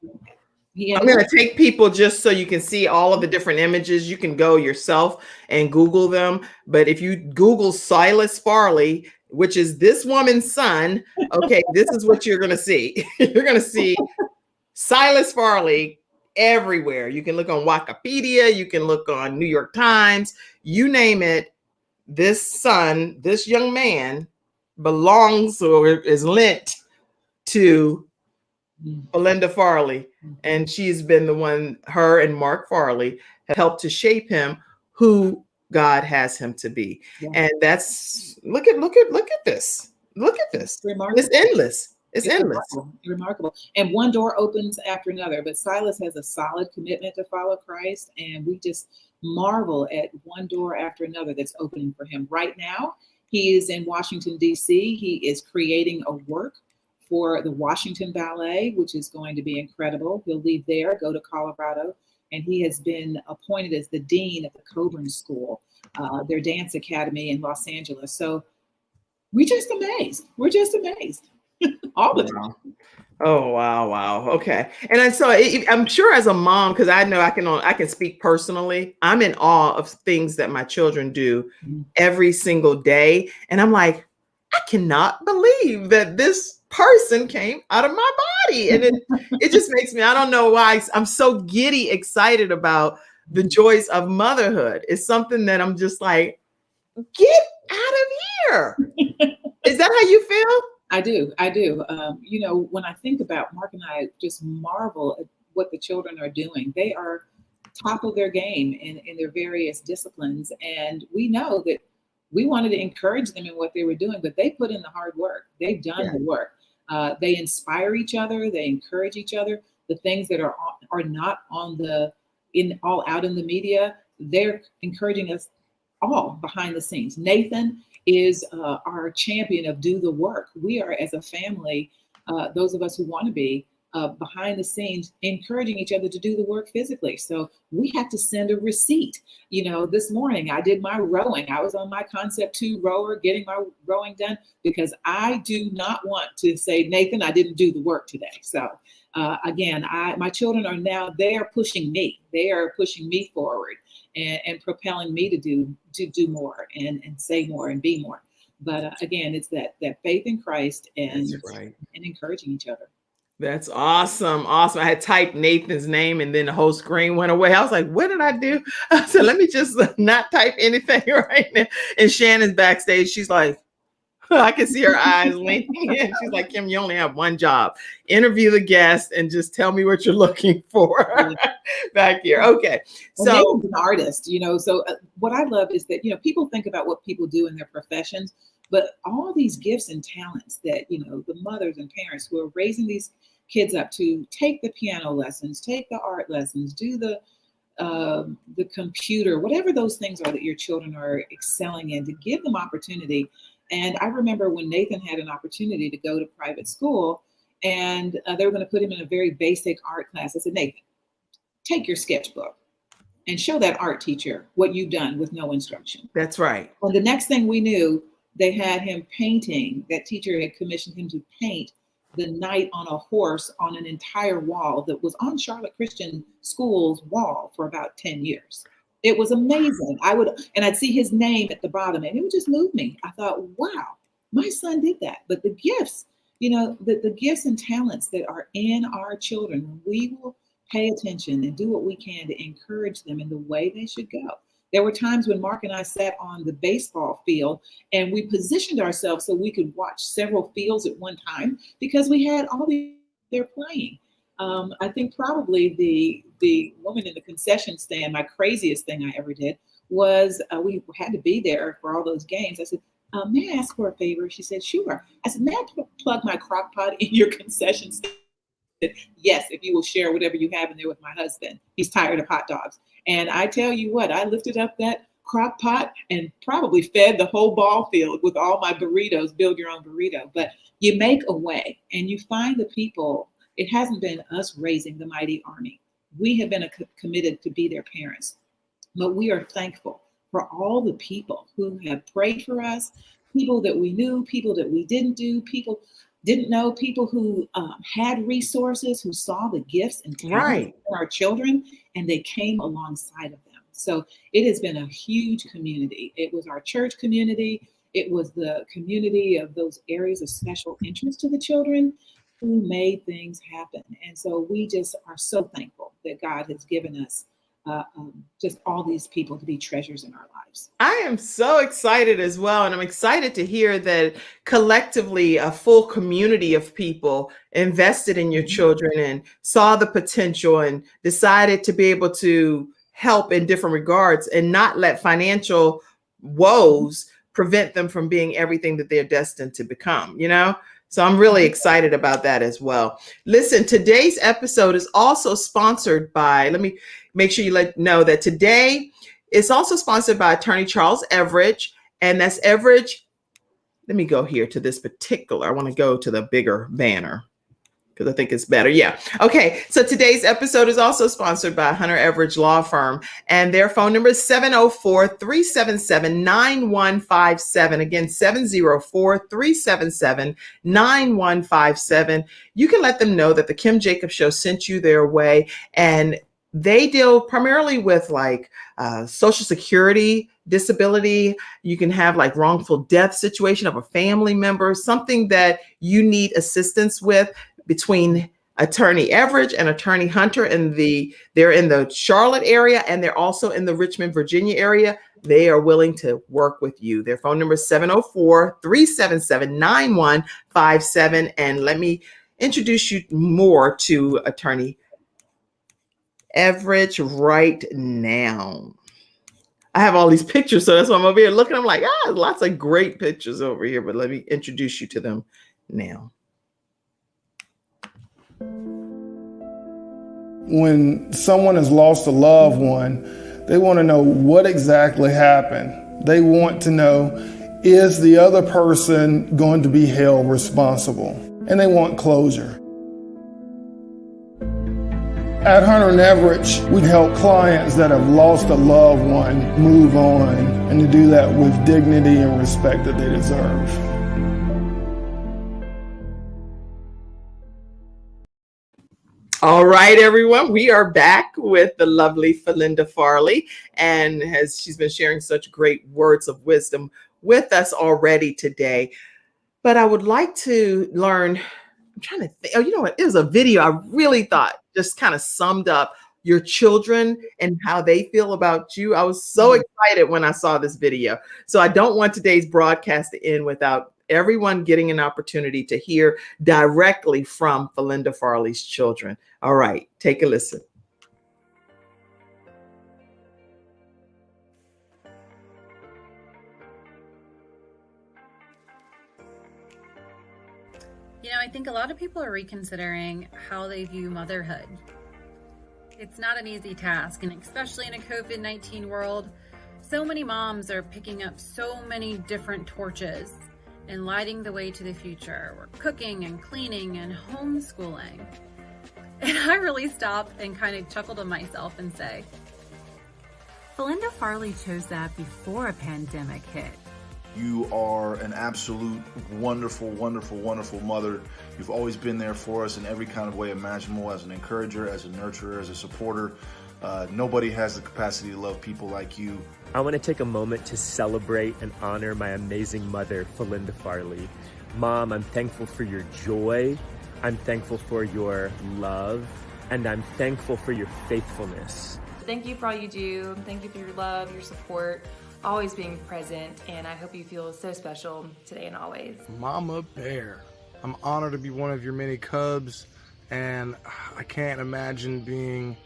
Speaker 2: he
Speaker 1: I'm going to take people just so you can see all of the different images. You can go yourself and Google them. But if you Google Silas Farley, which is this woman's son, okay, this is what you're going to see. You're going to see Silas Farley everywhere. You can look on Wikipedia. You can look on New York Times. You name it. This son, this young man belongs or is linked to Belinda Farley, and she's been the one, her and Mark Farley have helped to shape him who God has him to be.
Speaker 2: Yeah.
Speaker 1: And that's look at this. Look at this.
Speaker 2: Remarkable.
Speaker 1: It's endless. It's endless.
Speaker 2: Remarkable. And one door opens after another. But Silas has a solid commitment to follow Christ, and we just marvel at one door after another that's opening for him. Right now, he is in Washington, D.C. He is creating a work for the Washington Ballet, which is going to be incredible. He'll leave there, go to Colorado, and he has been appointed as the dean of the Coburn School, their dance academy in Los Angeles. So we're just amazed. We're just amazed all the time.
Speaker 1: Oh, wow. Okay. And so I'm sure as a mom, because I know I can speak personally, I'm in awe of things that my children do every single day. And I'm like, I cannot believe that this person came out of my body. And it just makes me, I don't know why, I'm so giddy excited about the joys of motherhood. It's something that I'm just like, get out of here. Is that how you feel?
Speaker 2: I do. When I think about Mark and I just marvel at what the children are doing. They are top of their game in their various disciplines. And we know that we wanted to encourage them in what they were doing, but they put in the hard work. They've done the work. They inspire each other. They encourage each other. The things that are not all out in the media, they're encouraging us all behind the scenes. Nathan is our champion of do the work. We are, as a family, those of us who want to be behind the scenes, encouraging each other to do the work physically. So we have to send a receipt. This morning I did my rowing. I was on my Concept 2 rower, getting my rowing done, because I do not want to say, Nathan, I didn't do the work today. So again, my children are now, they are pushing me. They are pushing me forward and propelling me to do more and say more and be more. But again, it's that faith in Christ and encouraging each other.
Speaker 1: That's awesome. Awesome. I had typed Nathan's name and then the whole screen went away. I was like, what did I do? I said, let me just not type anything right now. And Shannon's backstage. She's like, I can see her eyes winking. And she's like, Kim, you only have one job. Interview the guest and just tell me what you're looking for back here. Okay. So
Speaker 2: Nathan's an artist, so what I love is that, people think about what people do in their professions, but all these gifts and talents that, the mothers and parents who are raising these kids up to take the piano lessons, take the art lessons, do the computer, whatever those things are that your children are excelling in, to give them opportunity. And I remember when Nathan had an opportunity to go to private school, and they were going to put him in a very basic art class. I said, Nathan, take your sketchbook and show that art teacher what you've done with no instruction.
Speaker 1: That's right.
Speaker 2: Well, the next thing we knew, they had him painting. That teacher had commissioned him to paint the knight on a horse on an entire wall that was on Charlotte Christian School's wall for about 10 years. It was amazing. I'd see his name at the bottom, and it would just move me. I thought, wow, my son did that. But the gifts, the gifts and talents that are in our children, we will pay attention and do what we can to encourage them in the way they should go. There were times when Mark and I sat on the baseball field and we positioned ourselves so we could watch several fields at one time because we had all these there playing. I think probably the woman in the concession stand, my craziest thing I ever did was we had to be there for all those games. I said, may I ask for a favor? She said, sure. I said, may I plug my crock pot in your concession stand? Yes, if you will share whatever you have in there with my husband. He's tired of hot dogs. And I tell you what, I lifted up that crock pot and probably fed the whole ball field with all my burritos, build your own burrito. But you make a way and you find the people. It hasn't been us raising the mighty army. We have been committed to be their parents, but we are thankful for all the people who have prayed for us, people that we knew, people that we didn't know, people who had resources, who saw the gifts and talents for our children, and they came alongside of them. So it has been a huge community. It was our church community. It was the community of those areas of special interest to the children who made things happen. And so we just are so thankful that God has given us just all these people to be treasures in our lives.
Speaker 1: I am so excited as well. And I'm excited to hear that collectively a full community of people invested in your children and saw the potential and decided to be able to help in different regards and not let financial woes prevent them from being everything that they're destined to become, you know? So I'm really excited about that as well. Listen, today's episode is also sponsored by, let me make sure you know that today it's also sponsored by Attorney Charles Everidge, and that's Everidge. Let me go here to this particular, I want to go to the bigger banner because I think it's better. Yeah. Okay. So today's episode is also sponsored by Hunter Everidge Law Firm, and their phone number is 704-377-9157. Again, 704-377-9157. You can let them know that the Kim Jacobs Show sent you their way, and they deal primarily with like Social Security, disability. You can have like wrongful death situation of a family member, something that you need assistance with. Between Attorney Everidge and Attorney Hunter, they're in the Charlotte area and they're also in the Richmond, Virginia area. They are willing to work with you. Their phone number is 704-377-9157. And let me introduce you more to Attorney Everidge right now. I have all these pictures, so that's why I'm over here looking. I'm like, lots of great pictures over here, but let me introduce you to them now.
Speaker 6: When someone has lost a loved one, they want to know what exactly happened. They want to know, is the other person going to be held responsible? And they want closure. At Hunter and Everidge, we help clients that have lost a loved one move on, and to do that with dignity and respect that they deserve.
Speaker 1: All right, everyone, we are back with the lovely Felinda Farley, and she's been sharing such great words of wisdom with us already today. But I would like to learn, I'm trying to think, you know what, it was a video I really thought just kind of summed up your children and how they feel about you. I was so excited when I saw this video. So I don't want today's broadcast to end without everyone getting an opportunity to hear directly from Felinda Farley's children. All right, take a listen.
Speaker 7: You know, I think a lot of people are reconsidering how they view motherhood. It's not an easy task, and especially in a COVID-19 world, so many moms are picking up so many different torches and lighting the way to the future. We're cooking and cleaning and homeschooling. And I really stopped and kind of chuckled to myself and say, Felinda Farley chose that before a pandemic hit.
Speaker 8: You are an absolute wonderful, wonderful, wonderful mother. You've always been there for us in every kind of way imaginable, as an encourager, as a nurturer, as a supporter. Nobody has the capacity to love people like you.
Speaker 9: I want to take a moment to celebrate and honor my amazing mother, Felinda Farley. Mom, I'm thankful for your joy. I'm thankful for your love. and I'm thankful for your faithfulness.
Speaker 10: Thank you for all you do. Thank you for your love, your support, always being present, and I hope you feel so special today and always.
Speaker 11: Mama Bear, I'm honored to be one of your many cubs, and I can't imagine being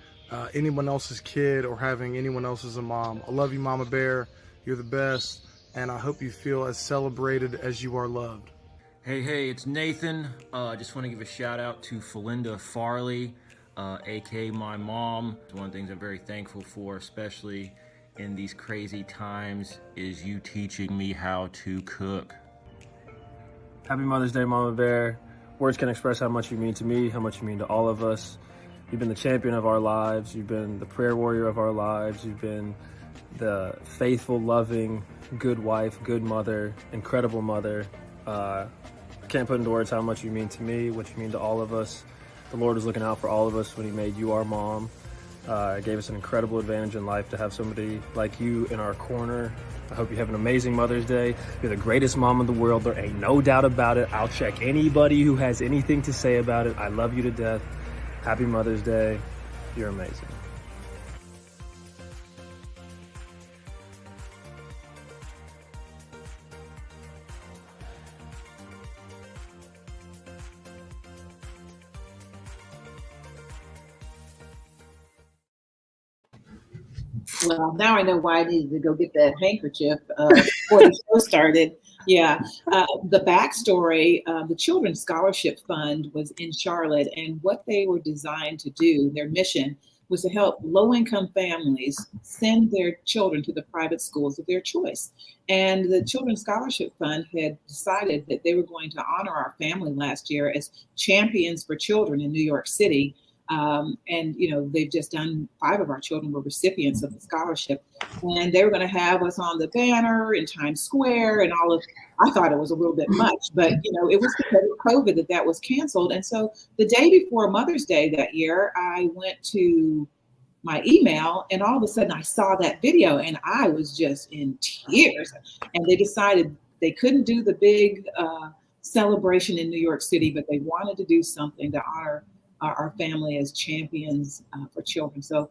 Speaker 11: anyone else's kid or having anyone else as a mom. I love you, Mama Bear. You're the best, and I hope you feel as celebrated as you are loved.
Speaker 12: Hey, it's Nathan. I just want to give a shout out to Felinda Farley, aka my mom. One of the things I'm very thankful for, especially in these crazy times, is you teaching me how to cook.
Speaker 13: Happy Mother's Day, Mama Bear. Words can't express how much you mean to me, how much you mean to all of us. You've been the champion of our lives. You've been the prayer warrior of our lives. You've been the faithful, loving, good wife, good mother, incredible mother. I can't put into words how much you mean to me, what you mean to all of us. The Lord was looking out for all of us when he made you our mom. It gave us an incredible advantage in life to have somebody like you in our corner. I hope you have an amazing Mother's Day. You're the greatest mom in the world. There ain't no doubt about it. I'll check anybody who has anything to say about it. I love you to death. Happy Mother's Day. You're amazing.
Speaker 2: Well, now I know why I needed to go get that handkerchief before the show started. Yeah. The backstory, the Children's Scholarship Fund was in Charlotte, and what they were designed to do, their mission, was to help low-income families send their children to the private schools of their choice. And the Children's Scholarship Fund had decided that they were going to honor our family last year as champions for children in New York City. And, you know, they've just done 5 of our children were recipients of the scholarship, and they were going to have us on the banner in Times Square and all of, I thought it was a little bit much, but, you know, it was because of COVID that was canceled. And so the day before Mother's Day that year, I went to my email and all of a sudden I saw that video and I was just in tears. And they decided they couldn't do the big celebration in New York City, but they wanted to do something to honor our family as champions for children. So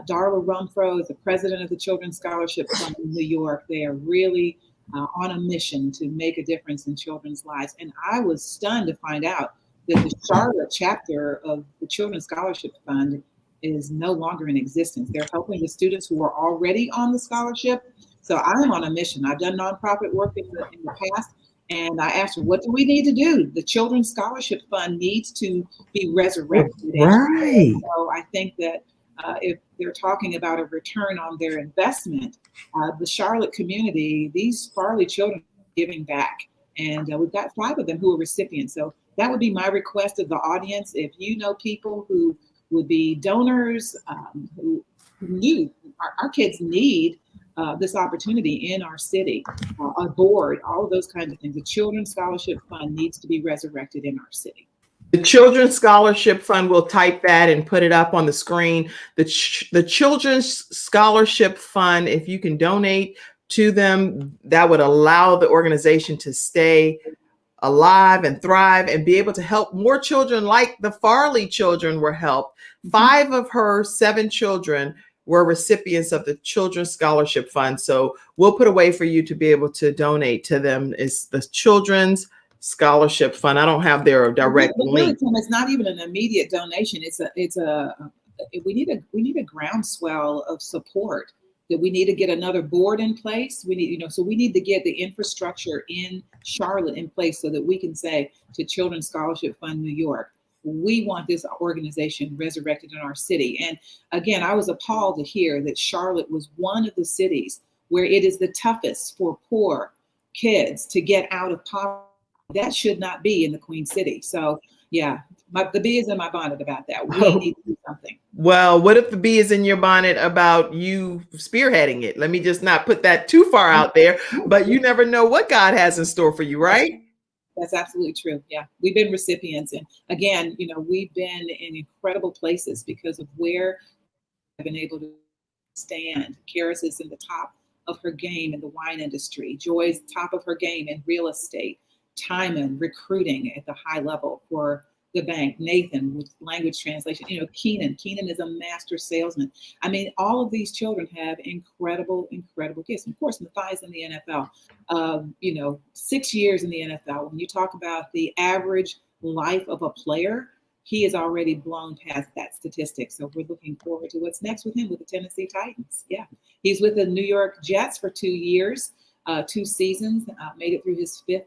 Speaker 2: Darla Rumfro is the president of the Children's Scholarship Fund in New York. They are really on a mission to make a difference in children's lives. And I was stunned to find out that the Charlotte chapter of the Children's Scholarship Fund is no longer in existence. They're helping the students who are already on the scholarship. So I'm on a mission. I've done nonprofit work in the past. And I asked her, what do we need to do? The Children's Scholarship Fund needs to be resurrected.
Speaker 1: Right.
Speaker 2: So I think that if they're talking about a return on their investment, the Charlotte community, these Farley children are giving back. And we've got 5 of them who are recipients. So that would be my request of the audience. If you know people who would be donors, who need, our kids need this opportunity in our city, a board, all of those kinds of things. The Children's Scholarship Fund needs to be resurrected in our city.
Speaker 1: The Children's Scholarship Fund will type that and put it up on the screen. The Children's Scholarship Fund, if you can donate to them, that would allow the organization to stay alive and thrive and be able to help more children like the Farley children were helped. 5 of her 7 children were recipients of the Children's Scholarship Fund. So we'll put a way for you to be able to donate to them. It's the Children's Scholarship Fund. I don't have their direct link.
Speaker 2: It's not even an immediate donation. We need a groundswell of support. That we need to get another board in place. We need, so we need to get the infrastructure in Charlotte in place so that we can say to Children's Scholarship Fund New York, we want this organization resurrected in our city. And again, I was appalled to hear that Charlotte was one of the cities where it is the toughest for poor kids to get out of poverty. That should not be in the Queen City. So yeah, the bee is in my bonnet about that. We need to do something.
Speaker 1: Well, what if the bee is in your bonnet about you spearheading it? Let me just not put that too far out there, but you never know what God has in store for you, right?
Speaker 2: That's absolutely true. Yeah, we've been recipients. And again, we've been in incredible places because of where I've been able to stand. Karis is in the top of her game in the wine industry. Joy's top of her game in real estate. Timon recruiting at the high level for the bank, Nathan with language translation, Keenan is a master salesman. I mean, all of these children have incredible gifts. And of course, Matthias in the NFL, 6 years in the NFL. When you talk about the average life of a player, he has already blown past that statistic. So we're looking forward to what's next with him with the Tennessee Titans. Yeah, he's with the New York Jets for 2 years, 2 seasons, made it through his 5th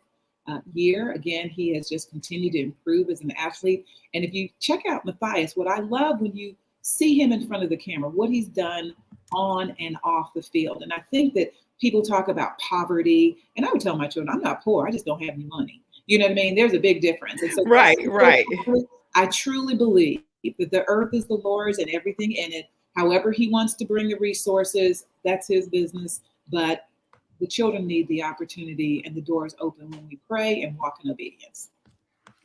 Speaker 2: year. Again, he has just continued to improve as an athlete. And if you check out Matthias, what I love when you see him in front of the camera, what he's done on and off the field. And I think that people talk about poverty, and I would tell my children, I'm not poor, I just don't have any money. You know what I mean? There's a big difference. And so
Speaker 1: right.
Speaker 2: I truly believe that the earth is the Lord's and everything in it. However he wants to bring the resources, that's his business. But the children need the opportunity, and the doors open when we pray and walk in obedience.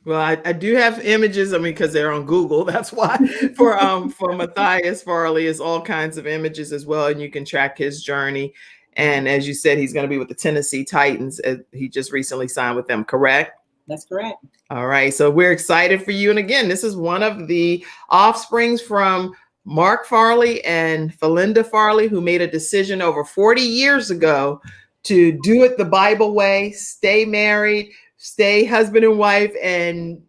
Speaker 1: Well, I do have images. I mean, because they're on Google. That's why for Matthias Farley is all kinds of images as well, and you can track his journey. And as you said, he's going to be with the Tennessee Titans. He just recently signed with them, correct?
Speaker 2: That's correct.
Speaker 1: All right. So we're excited for you. And again, this is one of the offsprings from Mark Farley and Falinda Farley, who made a decision over 40 years ago to do it the Bible way, stay married, stay husband and wife, and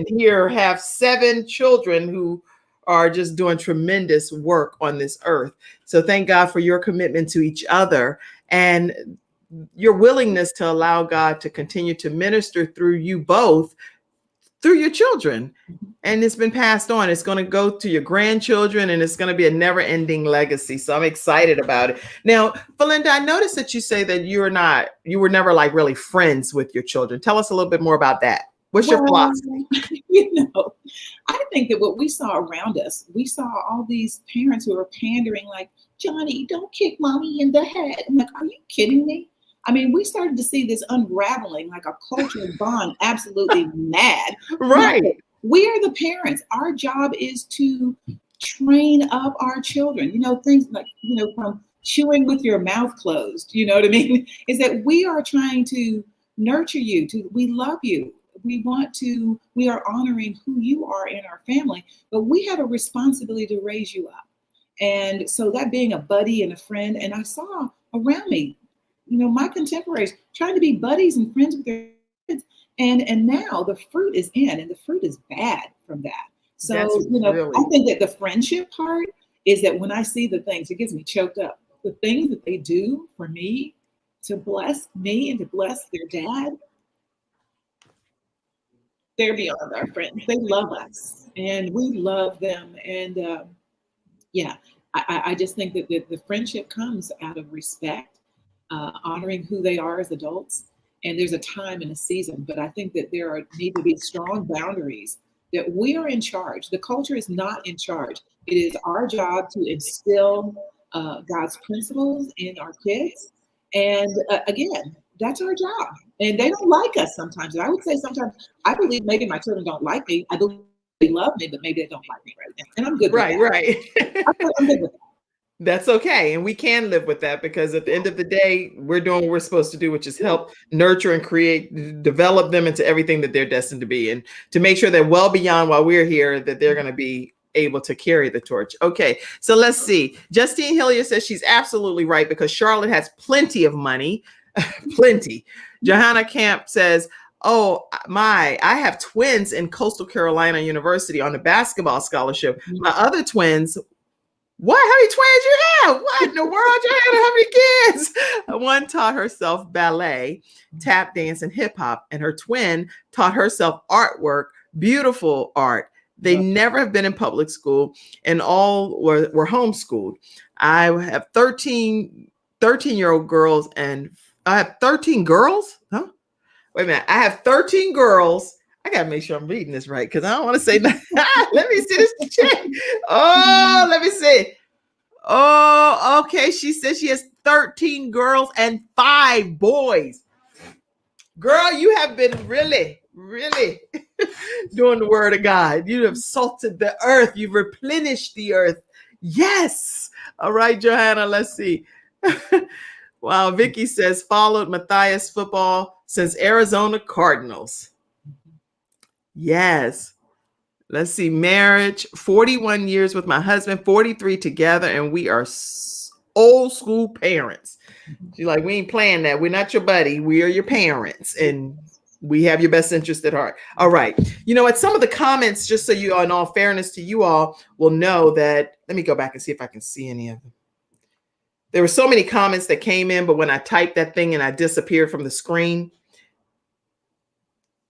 Speaker 1: here have 7 children who are just doing tremendous work on this earth. So thank God for your commitment to each other and your willingness to allow God to continue to minister through you both, through your children. And it's been passed on. It's going to go to your grandchildren, and it's going to be a never-ending legacy. So I'm excited about it. Now, Falinda, I noticed that you say that you were never like really friends with your children. Tell us a little bit more about that. What's your philosophy?
Speaker 2: I think that what we saw around us, we saw all these parents who were pandering like, Johnny, don't kick mommy in the head. I'm like, are you kidding me? I mean, we started to see this unraveling, like a cultural bond, absolutely mad.
Speaker 1: Right.
Speaker 2: We are the parents. Our job is to train up our children. Things like, from chewing with your mouth closed, you know what I mean? Is that we are trying to nurture you, we love you. We are honoring who you are in our family, but we have a responsibility to raise you up. And so that being a buddy and a friend, and I saw around me, my contemporaries trying to be buddies and friends with their kids. And now the fruit is in, and the fruit is bad from that. So, I think that the friendship part is that when I see the things, it gets me choked up. The things that they do for me to bless me and to bless their dad, they're beyond our friends. They love us and we love them. And I just think that the friendship comes out of respect, honoring who they are as adults. And there's a time and a season, but I think that need to be strong boundaries, that we are in charge. The culture is not in charge. It is our job to instill God's principles in our kids. And again, that's our job. And they don't like us sometimes. And I would say sometimes, I believe maybe my children don't like me. I believe they love me, but maybe they don't like me right now. And I'm good with that.
Speaker 1: Right.
Speaker 2: I'm good with that.
Speaker 1: That's okay. And we can live with that, because at the end of the day, we're doing what we're supposed to do, which is help nurture and create, develop them into everything that they're destined to be, and to make sure that well beyond while we're here, that they're going to be able to carry the torch. Okay. So let's see. Justine Hillier says she's absolutely right, because Charlotte has plenty of money, plenty. Johanna Camp says, oh my, I have twins in Coastal Carolina University on a basketball scholarship. My other twins, what? How many twins you have? What in the world, Johanna? How many kids? One taught herself ballet, tap dance, and hip hop, and her twin taught herself artwork, beautiful art. They never have been in public school, and all were homeschooled. I have 13-year-old girls, and I have 13 girls. Huh? Wait a minute. I have 13 girls. I got to make sure I'm reading this right, because I don't want to say that. Let me see this check. Oh, let me see. Oh, okay. She says she has 13 girls and 5 boys. Girl, you have been really doing the word of God. You have salted the earth. You've replenished the earth. Yes. All right, Johanna, let's see. Wow. Vicky says, followed Matthias football since Arizona Cardinals. Yes. Let's see, marriage, 41 years with my husband, 43 together, and we are old school parents. She's like, we ain't playing that. We're not your buddy. We are your parents, and we have your best interest at heart. All right. You know what? Some of the comments, just so you all, in all fairness to you all, will know that. Let me go back and see if I can see any of them. There were so many comments that came in, but when I typed that thing and I disappeared from the screen,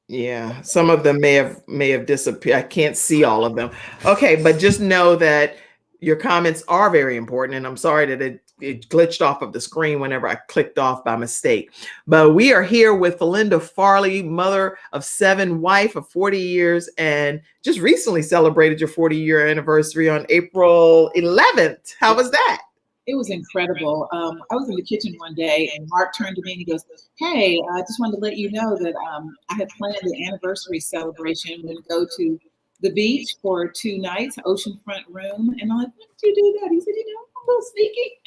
Speaker 1: yeah, some of them may have disappeared. I can't see all of them. Okay, but just know that your comments are very important, and I'm sorry that it glitched off of the screen whenever I clicked off by mistake. But we are here with Falinda Farley, mother of 7, wife of 40 years, and just recently celebrated your 40-year anniversary on April 11th. How was that?
Speaker 2: It was incredible. I was in the kitchen one day and Mark turned to me and he goes, hey, I just wanted to let you know that I have planned the anniversary celebration. We're going to go to the beach for 2 nights, oceanfront room. And I'm like, when did you do that? He said, I'm a little sneaky.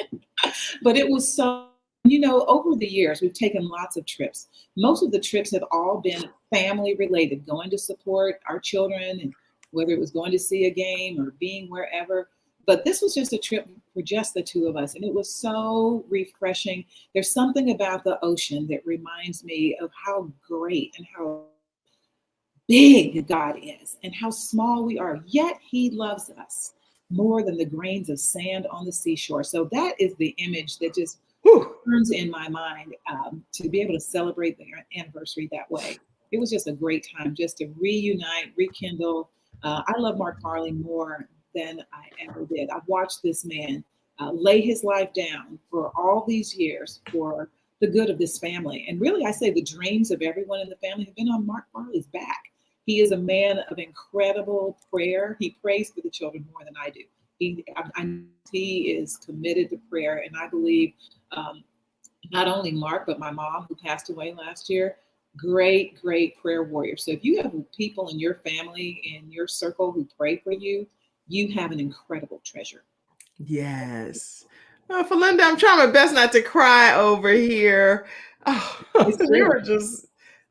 Speaker 2: But it was so, over the years, we've taken lots of trips. Most of the trips have all been family related, going to support our children, and whether it was going to see a game or being wherever. But this was just a trip for just the 2 of us. And it was so refreshing. There's something about the ocean that reminds me of how great and how big God is and how small we are. Yet he loves us more than the grains of sand on the seashore. So that is the image that just turns in my mind, to be able to celebrate the anniversary that way. It was just a great time just to reunite, rekindle. I love Mark Farley more than I ever did. I've watched this man lay his life down for all these years for the good of this family. And really, I say the dreams of everyone in the family have been on Mark Farley's back. He is a man of incredible prayer. He prays for the children more than I do. He is committed to prayer. And I believe not only Mark, but my mom, who passed away last year, great, great prayer warrior. So if you have people in your family, in your circle who pray for you, you have an incredible treasure.
Speaker 1: Yes. Falinda, I'm trying my best not to cry over here. Oh,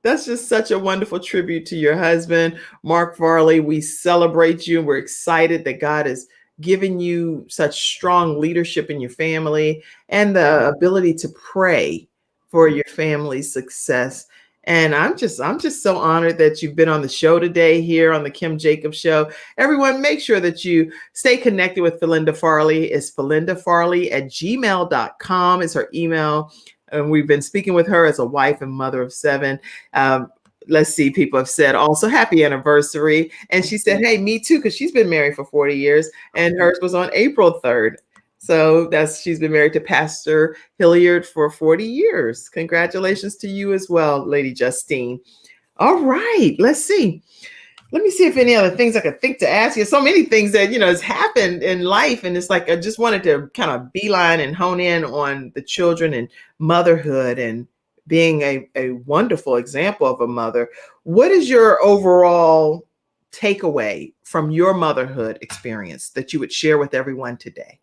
Speaker 1: that's just such a wonderful tribute to your husband, Mark Farley. We celebrate you and we're excited that God has given you such strong leadership in your family and the ability to pray for your family's success. And I'm just so honored that you've been on the show today here on the Kim Jacobs Show. Everyone, make sure that you stay connected with Falinda Farley. It's falindafarley@gmail.com is her email. And we've been speaking with her as a wife and mother of 7. Let's see, people have said also happy anniversary. And she said, hey, me too, because she's been married for 40 years and hers was on April 3rd. So she's been married to Pastor Hilliard for 40 years. Congratulations to you as well, Lady Justine. All right, let's see. Let me see if any other things I could think to ask you. So many things that, has happened in life. And it's like, I just wanted to kind of beeline and hone in on the children and motherhood and being a wonderful example of a mother. What is your overall takeaway from your motherhood experience that you would share with everyone today?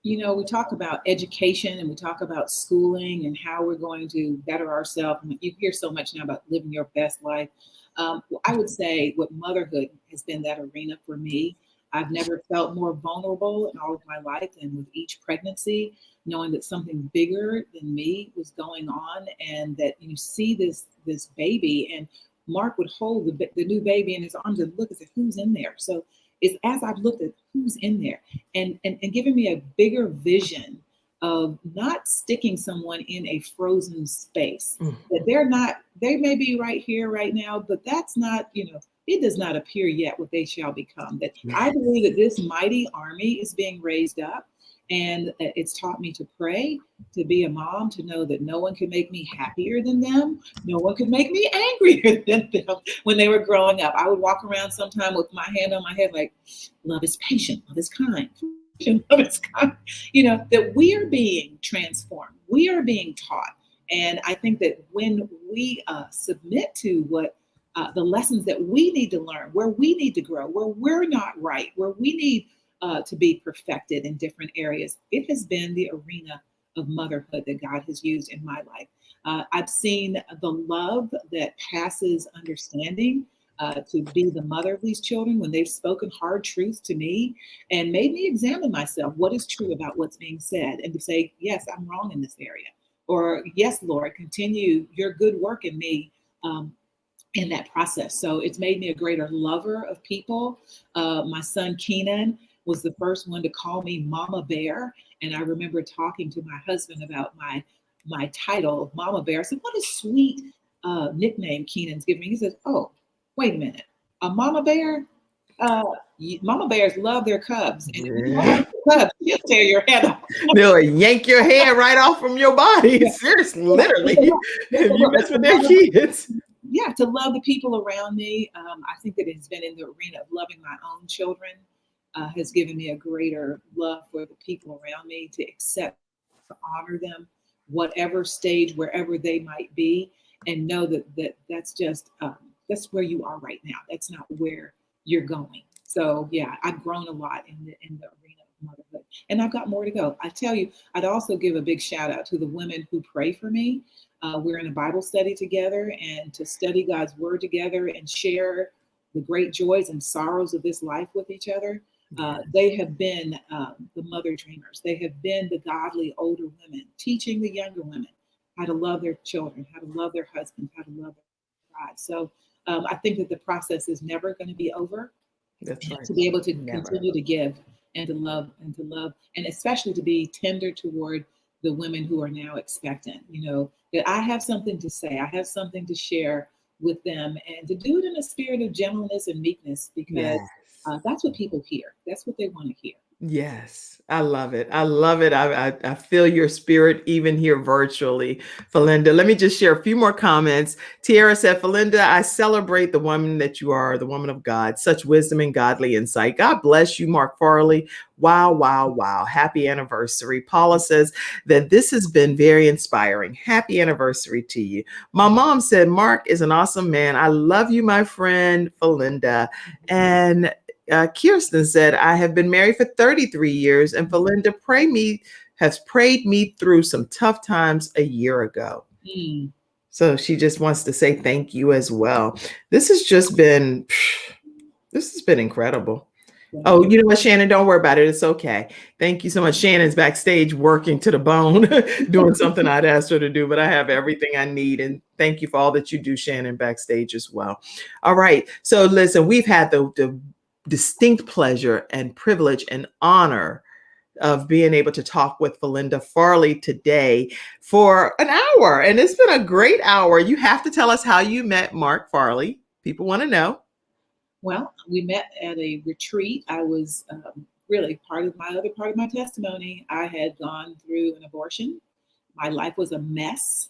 Speaker 2: We talk about education and we talk about schooling and how we're going to better ourselves. You hear so much now about living your best life. I would say what motherhood has been that arena for me. I've never felt more vulnerable in all of my life than with each pregnancy, knowing that something bigger than me was going on, and that you see this baby, and Mark would hold the new baby in his arms and look and say, who's in there? So it's as I've looked at who's in there and giving me a bigger vision of not sticking someone in a frozen space, that they may be right here, right now, but that's not, it does not appear yet what they shall become. That I believe that this mighty army is being raised up, and it's taught me to pray, to be a mom, to know that no one can make me happier than them. No one could make me angrier than them. When they were growing up, I would walk around sometime with my hand on my head, like, love is patient, love is kind. Love is kind. That we are being transformed. We are being taught. And I think that when we submit to what the lessons that we need to learn, where we need to grow, where we're not right, where we need to be perfected in different areas, it has been the arena of motherhood that God has used in my life. I've seen the love that passes understanding to be the mother of these children when they've spoken hard truth to me and made me examine myself. What is true about what's being said? And to say, yes, I'm wrong in this area. Or, yes, Lord, continue your good work in me in that process. So it's made me a greater lover of people. My son, Keenan, was the first one to call me Mama Bear. And I remember talking to my husband about my title, Mama Bear. I said, what a sweet nickname Keenan's giving me. He says, oh, wait a minute, a Mama Bear? Mama Bears love their cubs. And if you don't like the cubs, you'll tear your head off.
Speaker 1: They'll yank your head right off from your body. Seriously, literally. If you mess with their kids.
Speaker 2: Yeah, to love the people around me. I think that it's been in the arena of loving my own children has given me a greater love for the people around me, to accept, to honor them, whatever stage, wherever they might be, and know that's just, that's where you are right now. That's not where you're going. So yeah, I've grown a lot in the arena of motherhood, and I've got more to go. I tell you, I'd also give a big shout out to the women who pray for me. We're in a Bible study together, and to study God's word together and share the great joys and sorrows of this life with each other. They have been the mother dreamers. They have been the godly older women, teaching the younger women how to love their children, how to love their husbands, how to love their God. So I think that the process is never going to be over.
Speaker 1: That's right.
Speaker 2: To be able to continue to give and to love, and especially to be tender toward the women who are now expectant, that I have something to say, I have something to share with them, and to do it in a spirit of gentleness and meekness, because that's what people hear. That's what they want to hear.
Speaker 1: Yes, I love it. I love it. I feel your spirit even here virtually, Philinda. Let me just share a few more comments. Tiara said, Philinda, I celebrate the woman that you are, the woman of God, such wisdom and godly insight. God bless you, Mark Farley. Wow, wow, wow. Happy anniversary. Paula says that this has been very inspiring. Happy anniversary to you. My mom said, Mark is an awesome man. I love you, my friend, Philinda. And Kirsten said, I have been married for 33 years, and Philinda has prayed me through some tough times a year ago. So she just wants to say thank you as well. This has been incredible. Oh, you know what, Shannon, don't worry about it. It's okay. Thank you so much. Shannon's backstage working to the bone, doing something I'd asked her to do, but I have everything I need. And thank you for all that you do, Shannon, backstage as well. All right. So listen, we've had the distinct pleasure and privilege and honor of being able to talk with Philinda Farley today for an hour. And it's been a great hour. You have to tell us how you met Mark Farley. People want to know.
Speaker 2: Well, we met at a retreat. I was really part of my testimony. I had gone through an abortion. My life was a mess,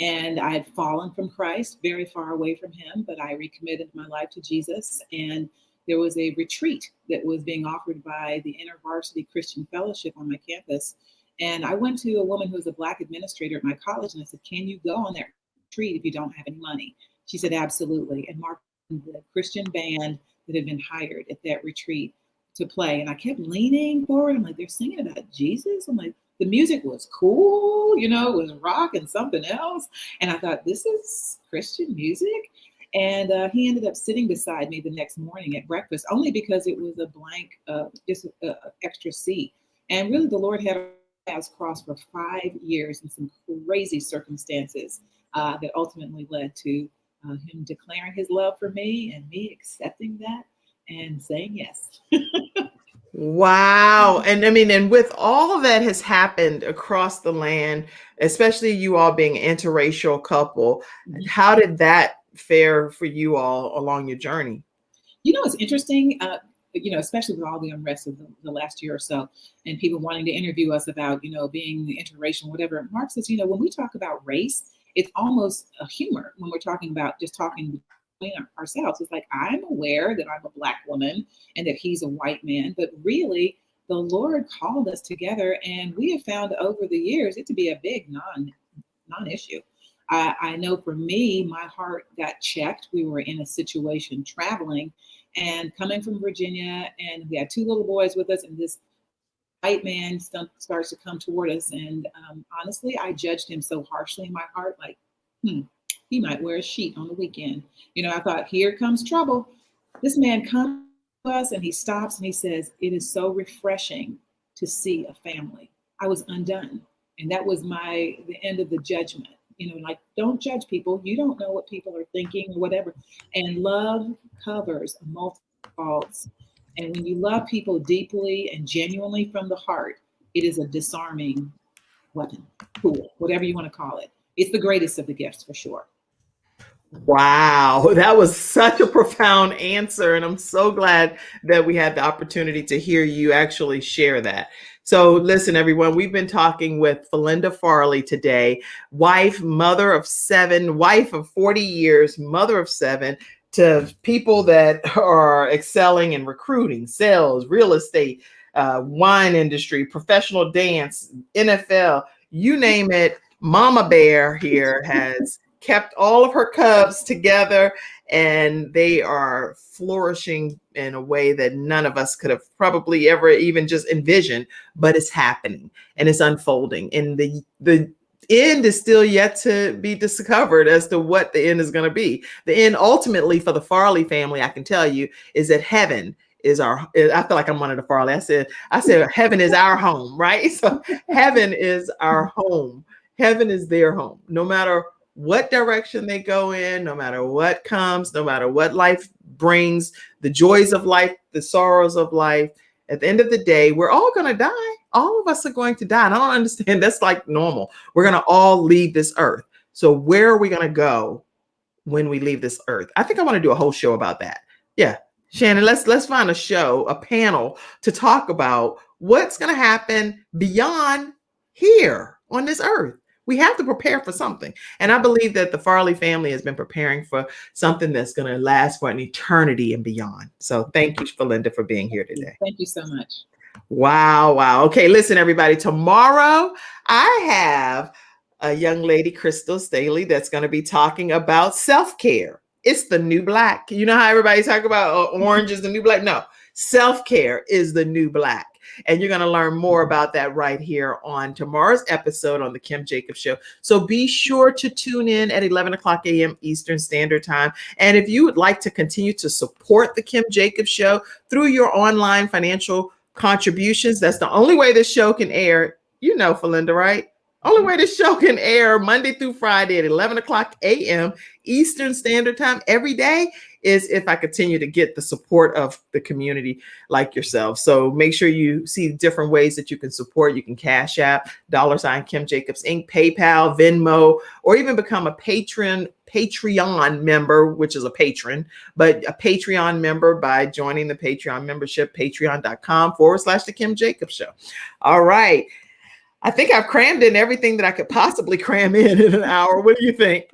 Speaker 2: and I had fallen from Christ, very far away from him, but I recommitted my life to Jesus. And there was a retreat that was being offered by the InterVarsity Christian Fellowship on my campus. And I went to a woman who was a Black administrator at my college, and I said, can you go on that retreat if you don't have any money? She said, absolutely. And Mark, the Christian band that had been hired at that retreat to play. And I kept leaning forward. I'm like, they're singing about Jesus? I'm like, the music was cool, it was rock and something else. And I thought, this is Christian music? And he ended up sitting beside me the next morning at breakfast, only because it was a blank, just an extra seat. And really, the Lord had us crossed for 5 years in some crazy circumstances that ultimately led to him declaring his love for me and me accepting that and saying yes.
Speaker 1: Wow. And I mean, and with all that has happened across the land, especially you all being an interracial couple, how did that fare for you all along your journey?
Speaker 2: It's interesting, especially with all the unrest of the last year or so, and people wanting to interview us about, being interracial, whatever. Mark says, when we talk about race, it's almost a humor when we're talking about just talking between ourselves. It's like, I'm aware that I'm a Black woman and that he's a white man, but really the Lord called us together, and we have found over the years it to be a big non-issue. I know for me, my heart got checked. We were in a situation traveling and coming from Virginia, and we had 2 little boys with us, and this white man starts to come toward us. And honestly, I judged him so harshly in my heart, like, he he might wear a sheet on the weekend. I thought, here comes trouble. This man comes to us and he stops and he says, it is so refreshing to see a family. I was undone. And that was the end of the judgment. Like, don't judge people. You don't know what people are thinking or whatever. And love covers multiple faults. And when you love people deeply and genuinely from the heart, it is a disarming weapon, tool, whatever you want to call it. It's the greatest of the gifts for sure.
Speaker 1: Wow, that was such a profound answer. And I'm so glad that we had the opportunity to hear you actually share that. So listen, everyone, we've been talking with Falinda Farley today, wife, mother of 7, wife of 40 years, mother of 7, to people that are excelling in recruiting, sales, real estate, wine industry, professional dance, NFL, you name it. Mama Bear here has kept all of her cubs together, and they are flourishing in a way that none of us could have probably ever even just envisioned, but it's happening and it's unfolding. And the end is still yet to be discovered as to what the end is going to be. The end ultimately for the Farley family, I can tell you, is that heaven is I feel like I'm one of the Farley. I said heaven is our home, right? So heaven is our home. Heaven is their home. No matter what direction they go in, no matter what comes, no matter what life brings, the joys of life, the sorrows of life, at the end of the day, we're all going to die. All of us are going to die. And I don't understand. That's like normal. We're going to all leave this earth. So where are we going to go when we leave this earth? I think I want to do a whole show about that. Yeah. Shannon, let's find a show, a panel to talk about what's going to happen beyond here on this earth. We have to prepare for something. And I believe that the Farley family has been preparing for something that's going to last for an eternity and beyond. So thank you, Falinda, for being here today.
Speaker 2: Thank you so much.
Speaker 1: Wow. Okay, listen, everybody. Tomorrow, I have a young lady, Crystal Staley, that's going to be talking about self-care. It's the new black. You know how everybody talk about orange is the new black? No, self-care is the new black. And you're going to learn more about that right here on tomorrow's episode on the Kim Jacobs Show. So be sure to tune in at 11 o'clock a.m. Eastern Standard Time. And if you would like to continue to support the Kim Jacobs Show through your online financial contributions, that's the only way this show can air. You know, Falinda, right? Only way this show can air Monday through Friday at 11 o'clock a.m. Eastern Standard Time every day is if I continue to get the support of the community like yourself. So make sure you see different ways that you can support. You can Cash App, $ Kim Jacobs Inc., PayPal, Venmo, or even become a Patreon member, which is a patron, but a Patreon member by joining the Patreon membership, patreon.com/The Kim Jacobs Show. All right. I think I've crammed in everything that I could possibly cram in an hour. What do you think?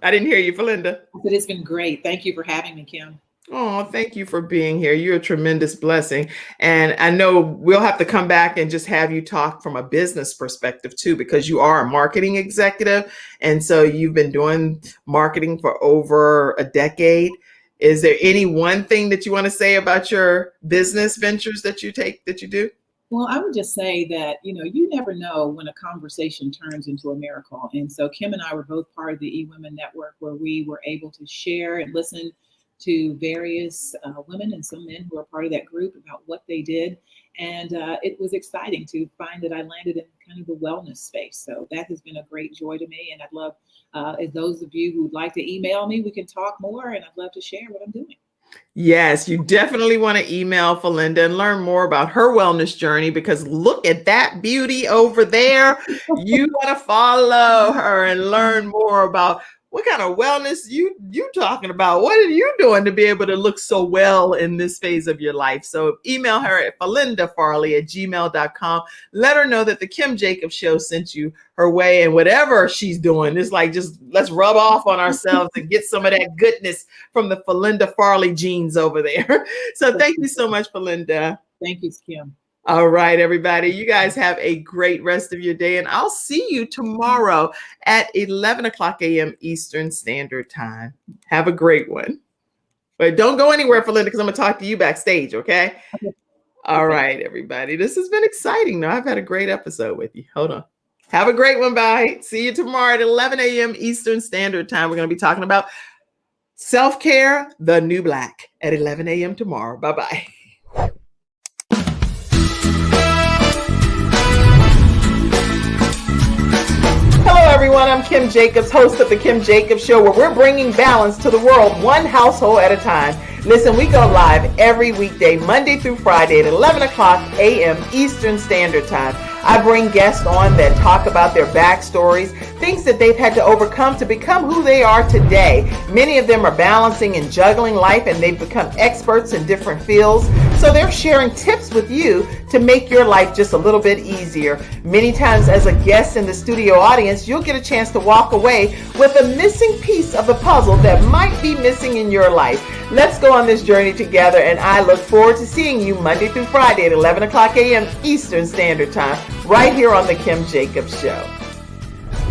Speaker 1: I didn't hear you, Falinda.
Speaker 2: It has been great. Thank you for having me, Kim.
Speaker 1: Oh, thank you for being here. You're a tremendous blessing. And I know we'll have to come back and just have you talk from a business perspective too, because you are a marketing executive. And so you've been doing marketing for over a decade. Is there any one thing that you want to say about your business ventures that you do?
Speaker 2: Well, I would just say that, you never know when a conversation turns into a miracle. And so Kim and I were both part of the eWomen Network, where we were able to share and listen to various women and some men who are part of that group about what they did. And it was exciting to find that I landed in kind of the wellness space. So that has been a great joy to me. And I'd love, as those of you who'd like to email me, we can talk more, and I'd love to share what I'm doing.
Speaker 1: Yes, you definitely want to email Falinda and learn more about her wellness journey, because look at that beauty over there. You want to follow her and learn more about what kind of wellness you talking about. What are you doing to be able to look so well in this phase of your life? So email her at falindafarley@gmail.com. Let her know that the Kim Jacobs Show sent you her way, and whatever she's doing, it's like, just let's rub off on ourselves and get some of that goodness from the Falinda Farley genes over there. So thank you so much, Falinda.
Speaker 2: Thank you, Kim.
Speaker 1: All right, everybody. You guys have a great rest of your day, and I'll see you tomorrow at 11 o'clock a.m. Eastern Standard Time. Have a great one. But don't go anywhere, Falinda, because I'm going to talk to you backstage, okay? All right, everybody. This has been exciting. Now, I've had a great episode with you. Hold on. Have a great one. Bye. See you tomorrow at 11 a.m. Eastern Standard Time. We're going to be talking about self-care, the new black, at 11 a.m. tomorrow. Bye-bye. Hello, everyone. I'm Kim Jacobs, host of The Kim Jacobs Show, where we're bringing balance to the world one household at a time. Listen, we go live every weekday, Monday through Friday at 11 o'clock a.m. Eastern Standard Time. I bring guests on that talk about their backstories, things that they've had to overcome to become who they are today. Many of them are balancing and juggling life, and they've become experts in different fields. So they're sharing tips with you to make your life just a little bit easier. Many times as a guest in the studio audience, you'll get a chance to walk away with a missing piece of the puzzle that might be missing in your life. Let's go on this journey together, and I look forward to seeing you Monday through Friday at 11 o'clock a.m. Eastern Standard Time, right here on The Kim Jacobs Show.